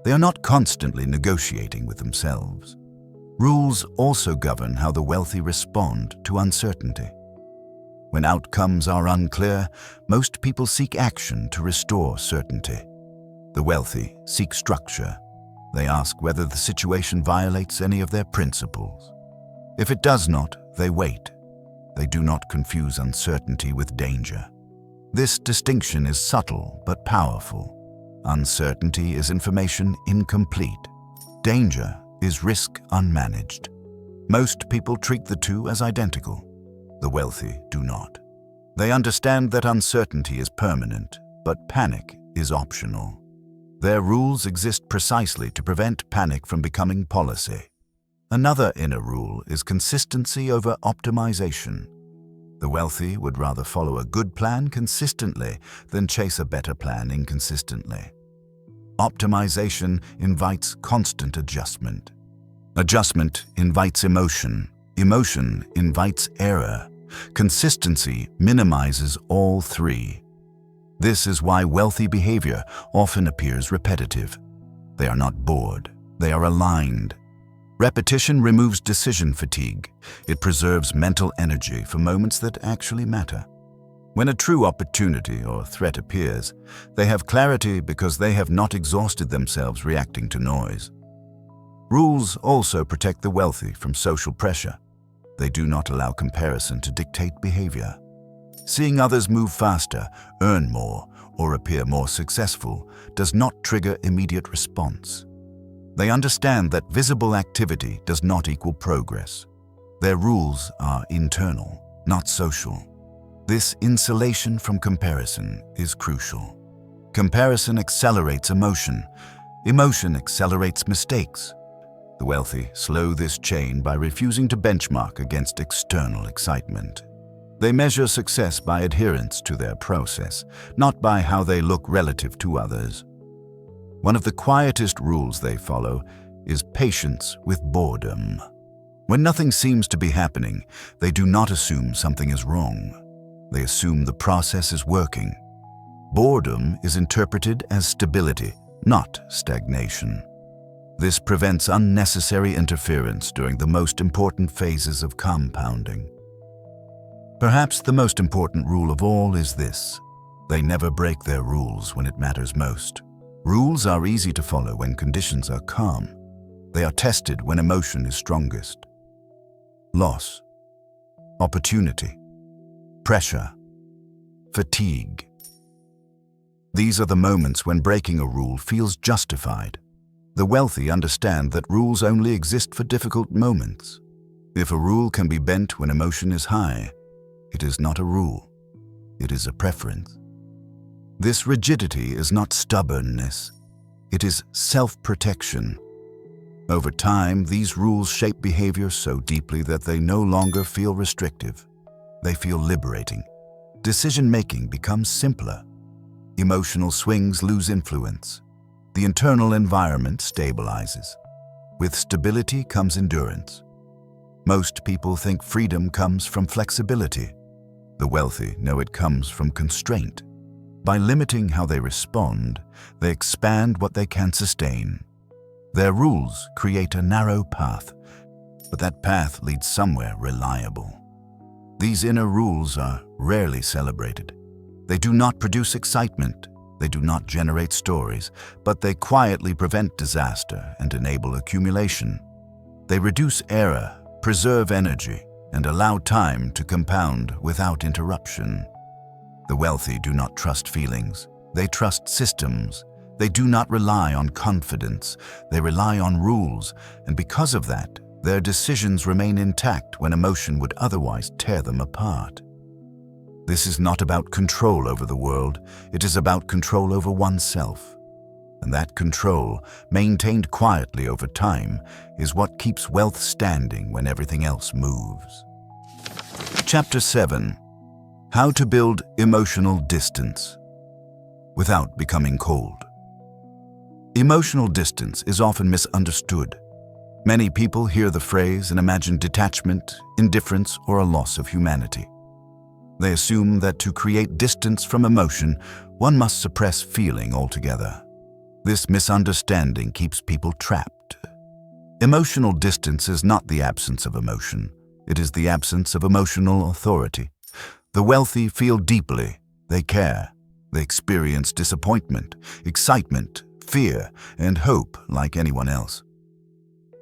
They are not constantly negotiating with themselves. Rules also govern how the wealthy respond to uncertainty. When outcomes are unclear, most people seek action to restore certainty. The wealthy seek structure. They ask whether the situation violates any of their principles. If it does not, they wait. They do not confuse uncertainty with danger. This distinction is subtle but powerful. Uncertainty is information incomplete. Danger is risk unmanaged. Most people treat the two as identical. The wealthy do not. They understand that uncertainty is permanent, but panic is optional. Their rules exist precisely to prevent panic from becoming policy. Another inner rule is consistency over optimization. The wealthy would rather follow a good plan consistently than chase a better plan inconsistently. Optimization invites constant adjustment. Adjustment invites emotion. Emotion invites error. Consistency minimizes all three. This is why wealthy behavior often appears repetitive. They are not bored. They are aligned. Repetition removes decision fatigue. It preserves mental energy for moments that actually matter. When a true opportunity or threat appears, they have clarity because they have not exhausted themselves reacting to noise. Rules also protect the wealthy from social pressure. They do not allow comparison to dictate behavior. Seeing others move faster, earn more, or appear more successful does not trigger immediate response. They understand that visible activity does not equal progress. Their rules are internal, not social. This insulation from comparison is crucial. Comparison accelerates emotion. Emotion accelerates mistakes. The wealthy slow this chain by refusing to benchmark against external excitement. They measure success by adherence to their process, not by how they look relative to others. One of the quietest rules they follow is patience with boredom. When nothing seems to be happening, they do not assume something is wrong. They assume the process is working. Boredom is interpreted as stability, not stagnation. This prevents unnecessary interference during the most important phases of compounding. Perhaps the most important rule of all is this: they never break their rules when it matters most. Rules are easy to follow when conditions are calm. They are tested when emotion is strongest. Loss, opportunity, pressure, fatigue. These are the moments when breaking a rule feels justified. The wealthy understand that rules only exist for difficult moments. If a rule can be bent when emotion is high, it is not a rule. It is a preference. This rigidity is not stubbornness. It is self-protection. Over time, these rules shape behavior so deeply that they no longer feel restrictive. They feel liberating. Decision-making becomes simpler. Emotional swings lose influence. The internal environment stabilizes. With stability comes endurance. Most people think freedom comes from flexibility. The wealthy know it comes from constraint. By limiting how they respond, they expand what they can sustain. Their rules create a narrow path, but that path leads somewhere reliable. These inner rules are rarely celebrated. They do not produce excitement. They do not generate stories, but they quietly prevent disaster and enable accumulation. They reduce error, preserve energy, and allow time to compound without interruption. The wealthy do not trust feelings. They trust systems. They do not rely on confidence. They rely on rules, and because of that, their decisions remain intact when emotion would otherwise tear them apart. This is not about control over the world. It is about control over oneself. And that control, maintained quietly over time, is what keeps wealth standing when everything else moves. Chapter 7. How to build emotional distance without becoming cold. Emotional distance is often misunderstood. Many people hear the phrase and imagine detachment, indifference, or a loss of humanity. They assume that to create distance from emotion, one must suppress feeling altogether. This misunderstanding keeps people trapped. Emotional distance is not the absence of emotion. It is the absence of emotional authority. The wealthy feel deeply. They care. They experience disappointment, excitement, fear, and hope like anyone else.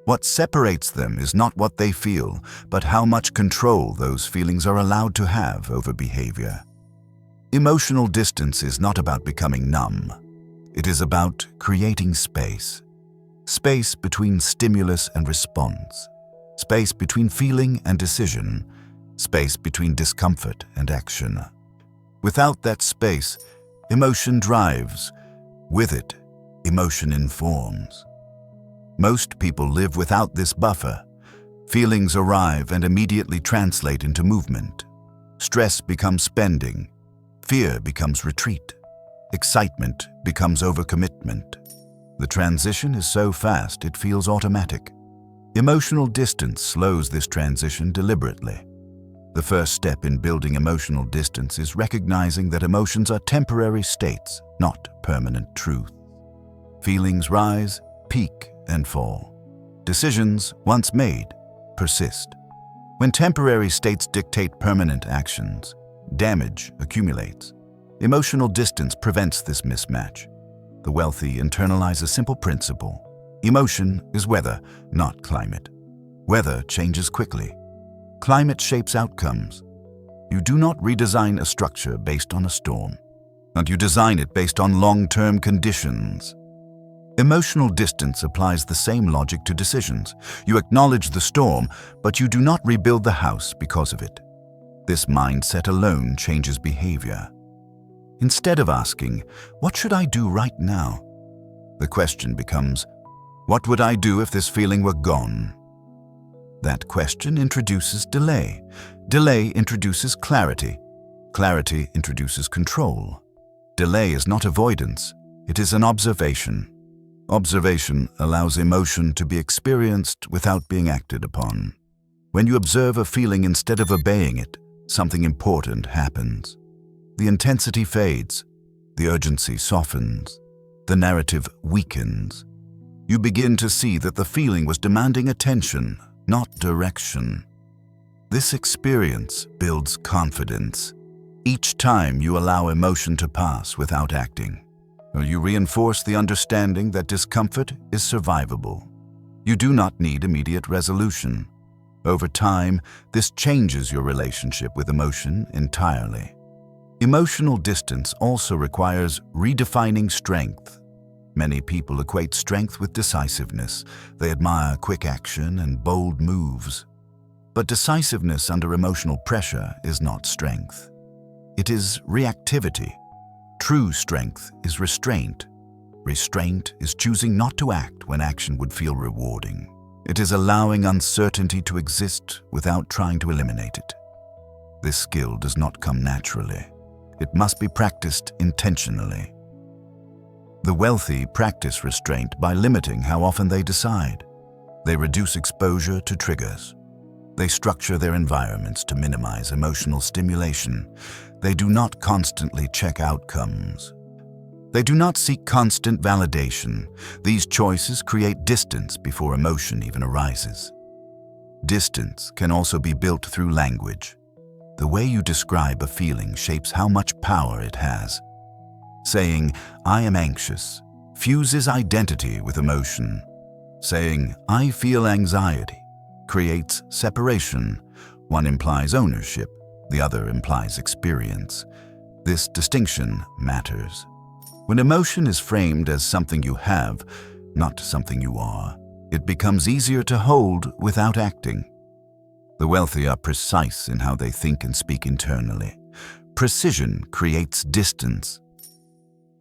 What separates them is not what they feel, but how much control those feelings are allowed to have over behavior. Emotional distance is not about becoming numb. It is about creating space. Space between stimulus and response. Space between feeling and decision. Space between discomfort and action. Without that space, emotion drives. With it, emotion informs. Most people live without this buffer. Feelings arrive and immediately translate into movement. Stress becomes spending. Fear becomes retreat. Excitement becomes overcommitment. The transition is so fast it feels automatic. Emotional distance slows this transition deliberately. The first step in building emotional distance is recognizing that emotions are temporary states, not permanent truth. Feelings rise, peak, and fall. Decisions, once made, persist. When temporary states dictate permanent actions, damage accumulates. Emotional distance prevents this mismatch. The wealthy internalize a simple principle. Emotion is weather, not climate. Weather changes quickly. Climate shapes outcomes. You do not redesign a structure based on a storm, and you design it based on long-term conditions. Emotional distance applies the same logic to decisions. You acknowledge the storm, but you do not rebuild the house because of it. This mindset alone changes behavior. Instead of asking, "What should I do right now?" the question becomes, "What would I do if this feeling were gone?" That question introduces delay. Delay introduces clarity. Clarity introduces control. Delay is not avoidance. It is an observation. Observation allows emotion to be experienced without being acted upon. When you observe a feeling instead of obeying it, something important happens. The intensity fades. The urgency softens. The narrative weakens. You begin to see that the feeling was demanding attention, not direction. This experience builds confidence. Each time you allow emotion to pass without acting, you reinforce the understanding that discomfort is survivable. You do not need immediate resolution. Over time, this changes your relationship with emotion entirely. Emotional distance also requires redefining strength. Many people equate strength with decisiveness. They admire quick action and bold moves. But decisiveness under emotional pressure is not strength. It is reactivity. True strength is restraint. Restraint is choosing not to act when action would feel rewarding. It is allowing uncertainty to exist without trying to eliminate it. This skill does not come naturally. It must be practiced intentionally. The wealthy practice restraint by limiting how often they decide. They reduce exposure to triggers. They structure their environments to minimize emotional stimulation. They do not constantly check outcomes. They do not seek constant validation. These choices create distance before emotion even arises. Distance can also be built through language. The way you describe a feeling shapes how much power it has. Saying, "I am anxious," fuses identity with emotion. Saying, "I feel anxiety," creates separation. One implies ownership, the other implies experience. This distinction matters. When emotion is framed as something you have, not something you are, it becomes easier to hold without acting. The wealthy are precise in how they think and speak internally. Precision creates distance.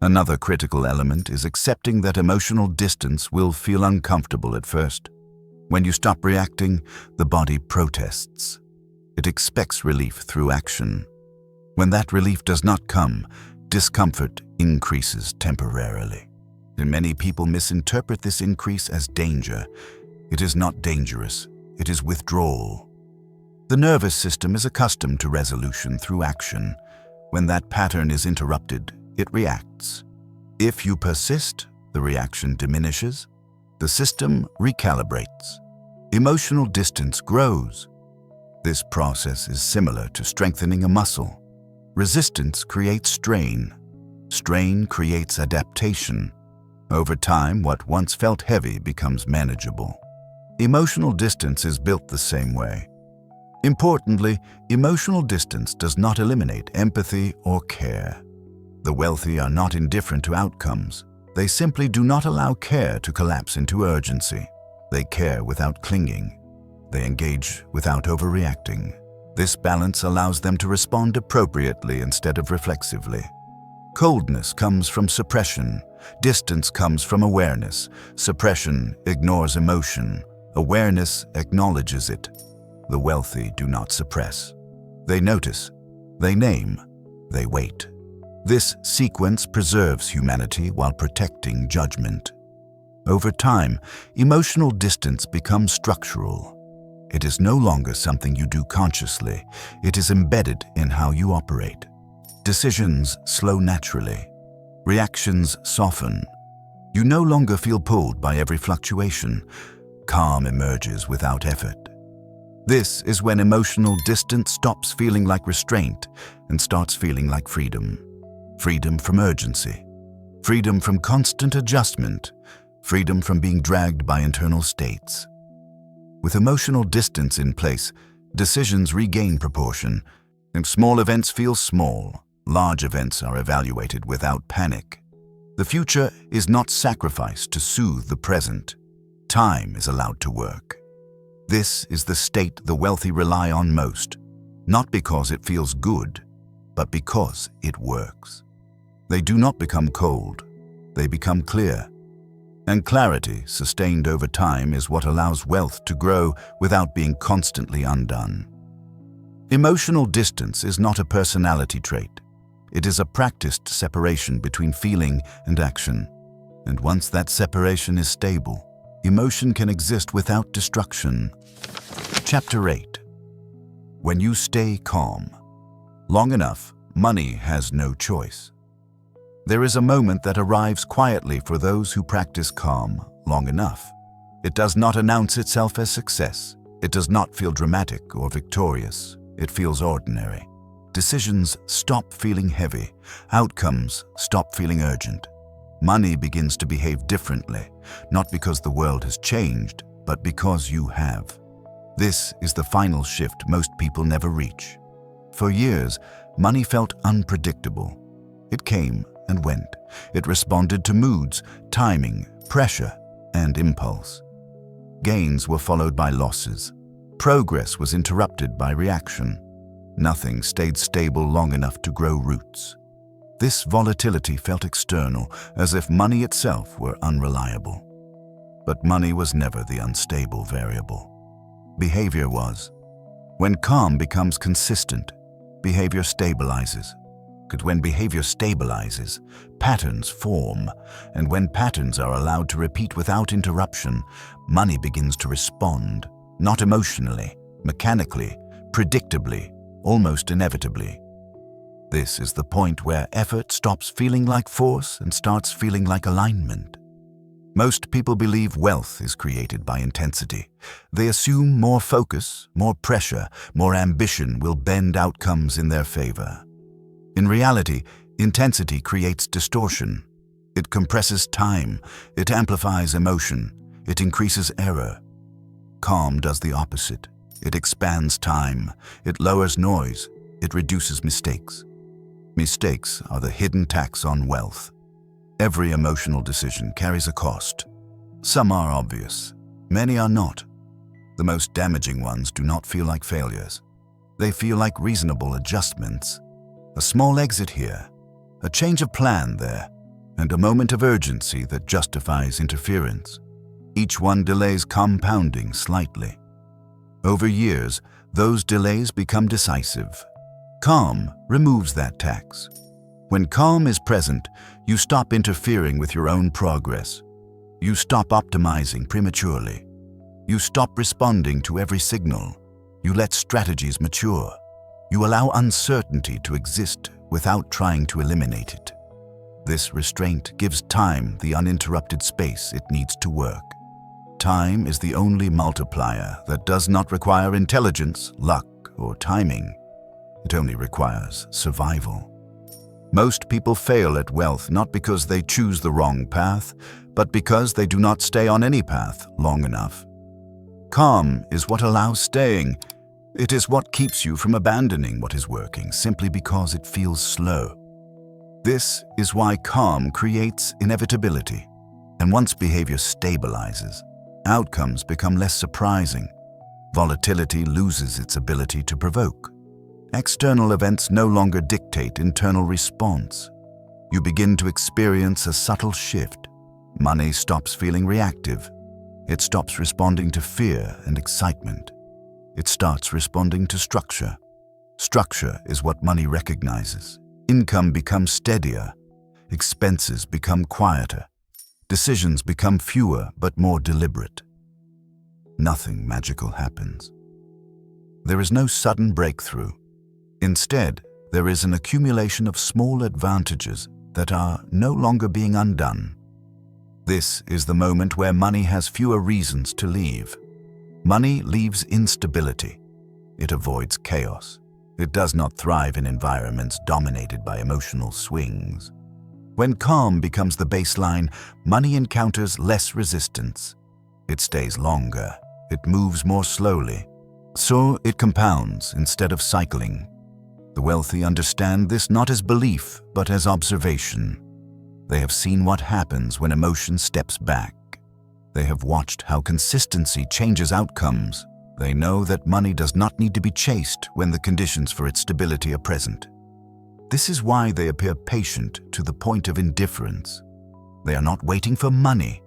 Another critical element is accepting that emotional distance will feel uncomfortable at first. When you stop reacting, the body protests. It expects relief through action. When that relief does not come, discomfort increases temporarily. And many people misinterpret this increase as danger. It is not dangerous. It is withdrawal. The nervous system is accustomed to resolution through action. When that pattern is interrupted, it reacts. If you persist, The reaction diminishes. The system recalibrates. Emotional distance grows. This process is similar to strengthening a muscle. Resistance creates strain. Strain creates adaptation. Over time, what once felt heavy becomes manageable. Emotional distance is built the same way. Importantly, emotional distance does not eliminate empathy or care. The wealthy are not indifferent to outcomes. They simply do not allow care to collapse into urgency. They care without clinging. They engage without overreacting. This balance allows them to respond appropriately instead of reflexively. Coldness comes from suppression. Distance comes from awareness. Suppression ignores emotion. Awareness acknowledges it. The wealthy do not suppress. They notice. They name. They wait. This sequence preserves humanity while protecting judgment. Over time, emotional distance becomes structural. It is no longer something you do consciously. It is embedded in how you operate. Decisions slow naturally. Reactions soften. You no longer feel pulled by every fluctuation. Calm emerges without effort. This is when emotional distance stops feeling like restraint and starts feeling like freedom. Freedom from urgency. Freedom from constant adjustment. Freedom from being dragged by internal states. With emotional distance in place, decisions regain proportion. If small events feel small, large events are evaluated without panic. The future is not sacrificed to soothe the present. Time is allowed to work. This is the state the wealthy rely on most, not because it feels good, but because it works. They do not become cold, they become clear. And clarity, sustained over time, is what allows wealth to grow without being constantly undone. Emotional distance is not a personality trait. It is a practiced separation between feeling and action. And once that separation is stable, emotion can exist without destruction. Chapter 8. When you stay calm. Long enough, money has no choice. There is a moment that arrives quietly for those who practice calm long enough. It does not announce itself as success. It does not feel dramatic or victorious. It feels ordinary. Decisions stop feeling heavy. Outcomes stop feeling urgent. Money begins to behave differently, not because the world has changed, but because you have. This is the final shift most people never reach. For years, money felt unpredictable. It came and went. It responded to moods, timing, pressure, and impulse. Gains were followed by losses. Progress was interrupted by reaction. Nothing stayed stable long enough to grow roots. This volatility felt external, as if money itself were unreliable. But money was never the unstable variable. Behavior was. When calm becomes consistent, behavior stabilizes. But when behavior stabilizes, patterns form, and when patterns are allowed to repeat without interruption, money begins to respond, not emotionally, mechanically, predictably, almost inevitably. This is the point where effort stops feeling like force and starts feeling like alignment. Most people believe wealth is created by intensity. They assume more focus, more pressure, more ambition will bend outcomes in their favor. In reality, intensity creates distortion. It compresses time, it amplifies emotion, it increases error. Calm does the opposite. It expands time, it lowers noise, it reduces mistakes. Mistakes are the hidden tax on wealth. Every emotional decision carries a cost. Some are obvious, many are not. The most damaging ones do not feel like failures. They feel like reasonable adjustments. A small exit here, a change of plan there, and a moment of urgency that justifies interference. Each one delays compounding slightly. Over years, those delays become decisive. Calm removes that tax. When calm is present, you stop interfering with your own progress. You stop optimizing prematurely. You stop responding to every signal. You let strategies mature. You allow uncertainty to exist without trying to eliminate it. This restraint gives time the uninterrupted space it needs to work. Time is the only multiplier that does not require intelligence, luck, or timing. It only requires survival. Most people fail at wealth not because they choose the wrong path, but because they do not stay on any path long enough. Calm is what allows staying. It is what keeps you from abandoning what is working simply because it feels slow. This is why calm creates inevitability. And once behavior stabilizes, outcomes become less surprising. Volatility loses its ability to provoke. External events no longer dictate internal response. You begin to experience a subtle shift. Money stops feeling reactive. It stops responding to fear and excitement. It starts responding to structure. Structure is what money recognizes. Income becomes steadier. Expenses become quieter. Decisions become fewer but more deliberate. Nothing magical happens. There is no sudden breakthrough. Instead, there is an accumulation of small advantages that are no longer being undone. This is the moment where money has fewer reasons to leave. Money leaves instability. It avoids chaos. It does not thrive in environments dominated by emotional swings. When calm becomes the baseline, money encounters less resistance. It stays longer. It moves more slowly. So it compounds instead of cycling. The wealthy understand this not as belief, but as observation. They have seen what happens when emotion steps back. They have watched how consistency changes outcomes. They know that money does not need to be chased when the conditions for its stability are present. This is why they appear patient to the point of indifference. They are not waiting for money.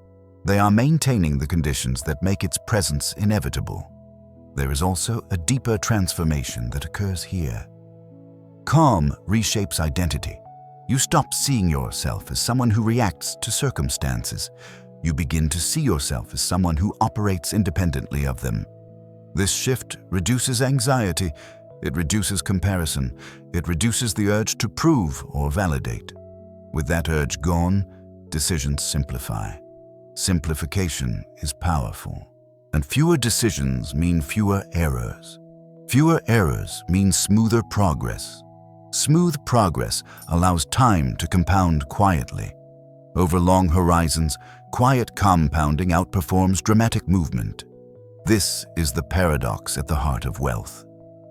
They are maintaining the conditions that make its presence inevitable. There is also a deeper transformation that occurs here. Calm reshapes identity. You stop seeing yourself as someone who reacts to circumstances. You begin to see yourself as someone who operates independently of them. This shift reduces anxiety, it reduces comparison, it reduces the urge to prove or validate. With that urge gone, decisions simplify. Simplification is powerful. And fewer decisions mean fewer errors. Fewer errors mean smoother progress. Smooth progress allows time to compound quietly. Over long horizons, quiet compounding outperforms dramatic movement. This is the paradox at the heart of wealth.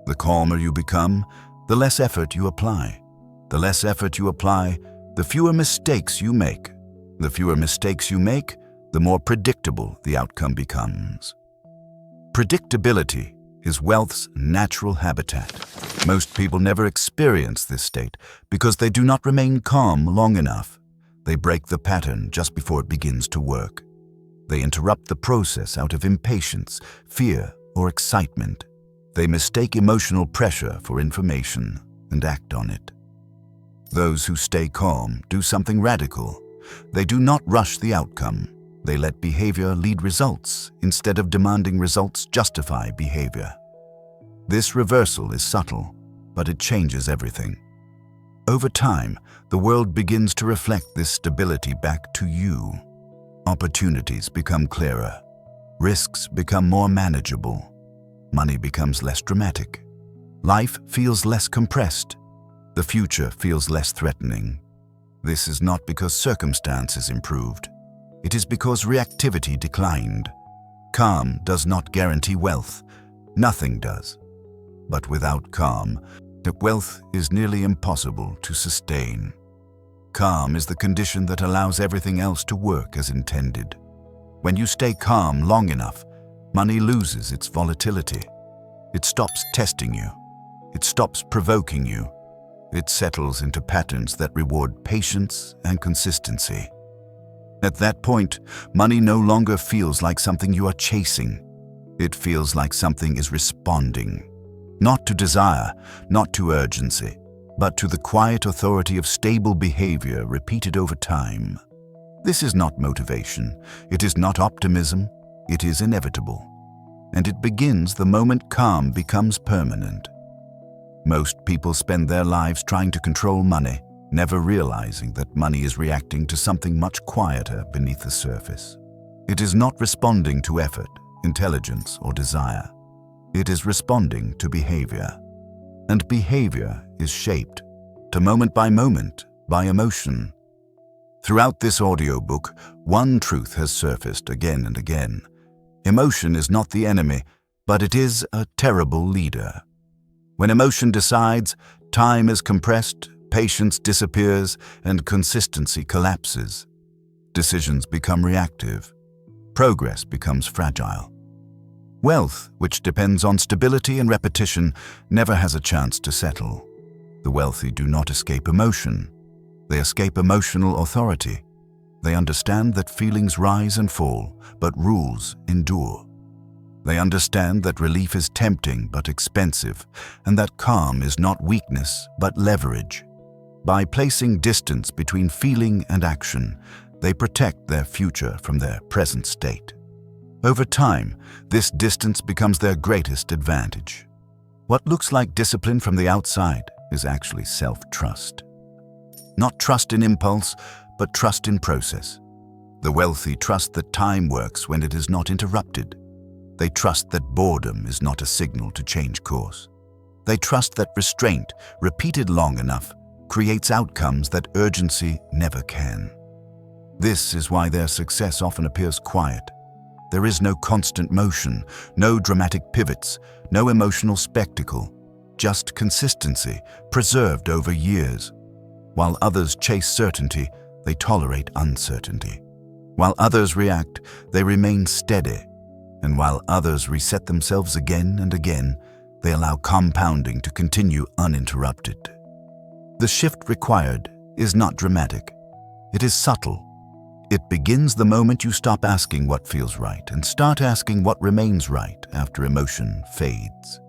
The calmer you become, the less effort you apply. The less effort you apply, the fewer mistakes you make. The fewer mistakes you make, the more predictable the outcome becomes. Predictability is wealth's natural habitat. Most people never experience this state because they do not remain calm long enough. They break the pattern just before it begins to work. They interrupt the process out of impatience, fear, or excitement. They mistake emotional pressure for information and act on it. Those who stay calm do something radical. They do not rush the outcome. They let behavior lead results instead of demanding results justify behavior. This reversal is subtle, but it changes everything. Over time, the world begins to reflect this stability back to you. Opportunities become clearer. Risks become more manageable. Money becomes less dramatic. Life feels less compressed. The future feels less threatening. This is not because circumstances improved. It is because reactivity declined. Calm does not guarantee wealth. Nothing does. But without calm, wealth is nearly impossible to sustain. Calm is the condition that allows everything else to work as intended. When you stay calm long enough, money loses its volatility. It stops testing you. It stops provoking you. It settles into patterns that reward patience and consistency. At that point, money no longer feels like something you are chasing. It feels like something is responding. Not to desire, not to urgency, but to the quiet authority of stable behavior repeated over time. This is not motivation. It is not optimism. It is inevitable. And it begins the moment calm becomes permanent. Most people spend their lives trying to control money. never realizing that money is reacting to something much quieter beneath the surface. It is not responding to effort, intelligence, or desire. It is responding to behavior. And behavior is shaped, to moment by emotion. Throughout this audiobook, one truth has surfaced again and again. Emotion is not the enemy, but it is a terrible leader. When emotion decides, time is compressed, patience disappears, and consistency collapses. Decisions become reactive. Progress becomes fragile. Wealth, which depends on stability and repetition, never has a chance to settle. The wealthy do not escape emotion. They escape emotional authority. They understand that feelings rise and fall, but rules endure. They understand that relief is tempting but expensive, and that calm is not weakness but leverage. By placing distance between feeling and action, they protect their future from their present state. Over time, this distance becomes their greatest advantage. What looks like discipline from the outside is actually self-trust. Not trust in impulse, but trust in process. The wealthy trust that time works when it is not interrupted. They trust that boredom is not a signal to change course. They trust that restraint, repeated long enough, creates outcomes that urgency never can. This is why their success often appears quiet. There is no constant motion, no dramatic pivots, no emotional spectacle, just consistency, preserved over years. While others chase certainty, they tolerate uncertainty. While others react, they remain steady. And while others reset themselves again and again, they allow compounding to continue uninterrupted. The shift required is not dramatic. It is subtle. It begins the moment you stop asking what feels right and start asking what remains right after emotion fades.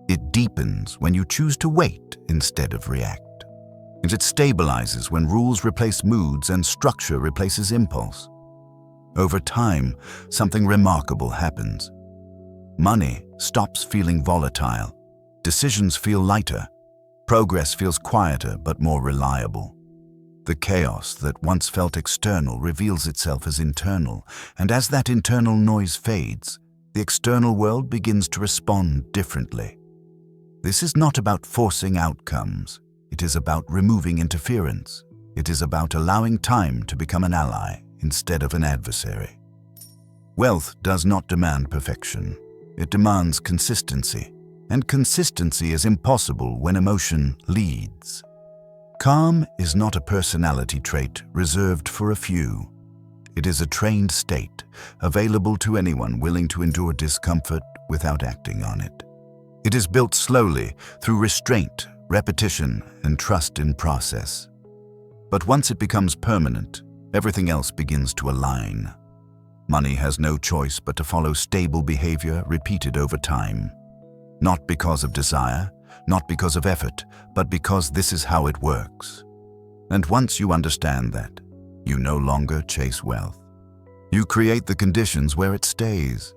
It deepens when you choose to wait instead of react. And it stabilizes when rules replace moods and structure replaces impulse. Over time, something remarkable happens. Money stops feeling volatile. Decisions feel lighter. Progress feels quieter but more reliable. The chaos that once felt external reveals itself as internal, and as that internal noise fades, the external world begins to respond differently. This is not about forcing outcomes. It is about removing interference. It is about allowing time to become an ally instead of an adversary. Wealth does not demand perfection. It demands consistency, and consistency is impossible when emotion leads. Calm is not a personality trait reserved for a few. It is a trained state, available to anyone willing to endure discomfort without acting on it. It is built slowly through restraint, repetition, and trust in process. But once it becomes permanent, everything else begins to align. Money has no choice but to follow stable behavior repeated over time. Not because of desire, not because of effort, but because this is how it works. And once you understand that, you no longer chase wealth. You create the conditions where it stays.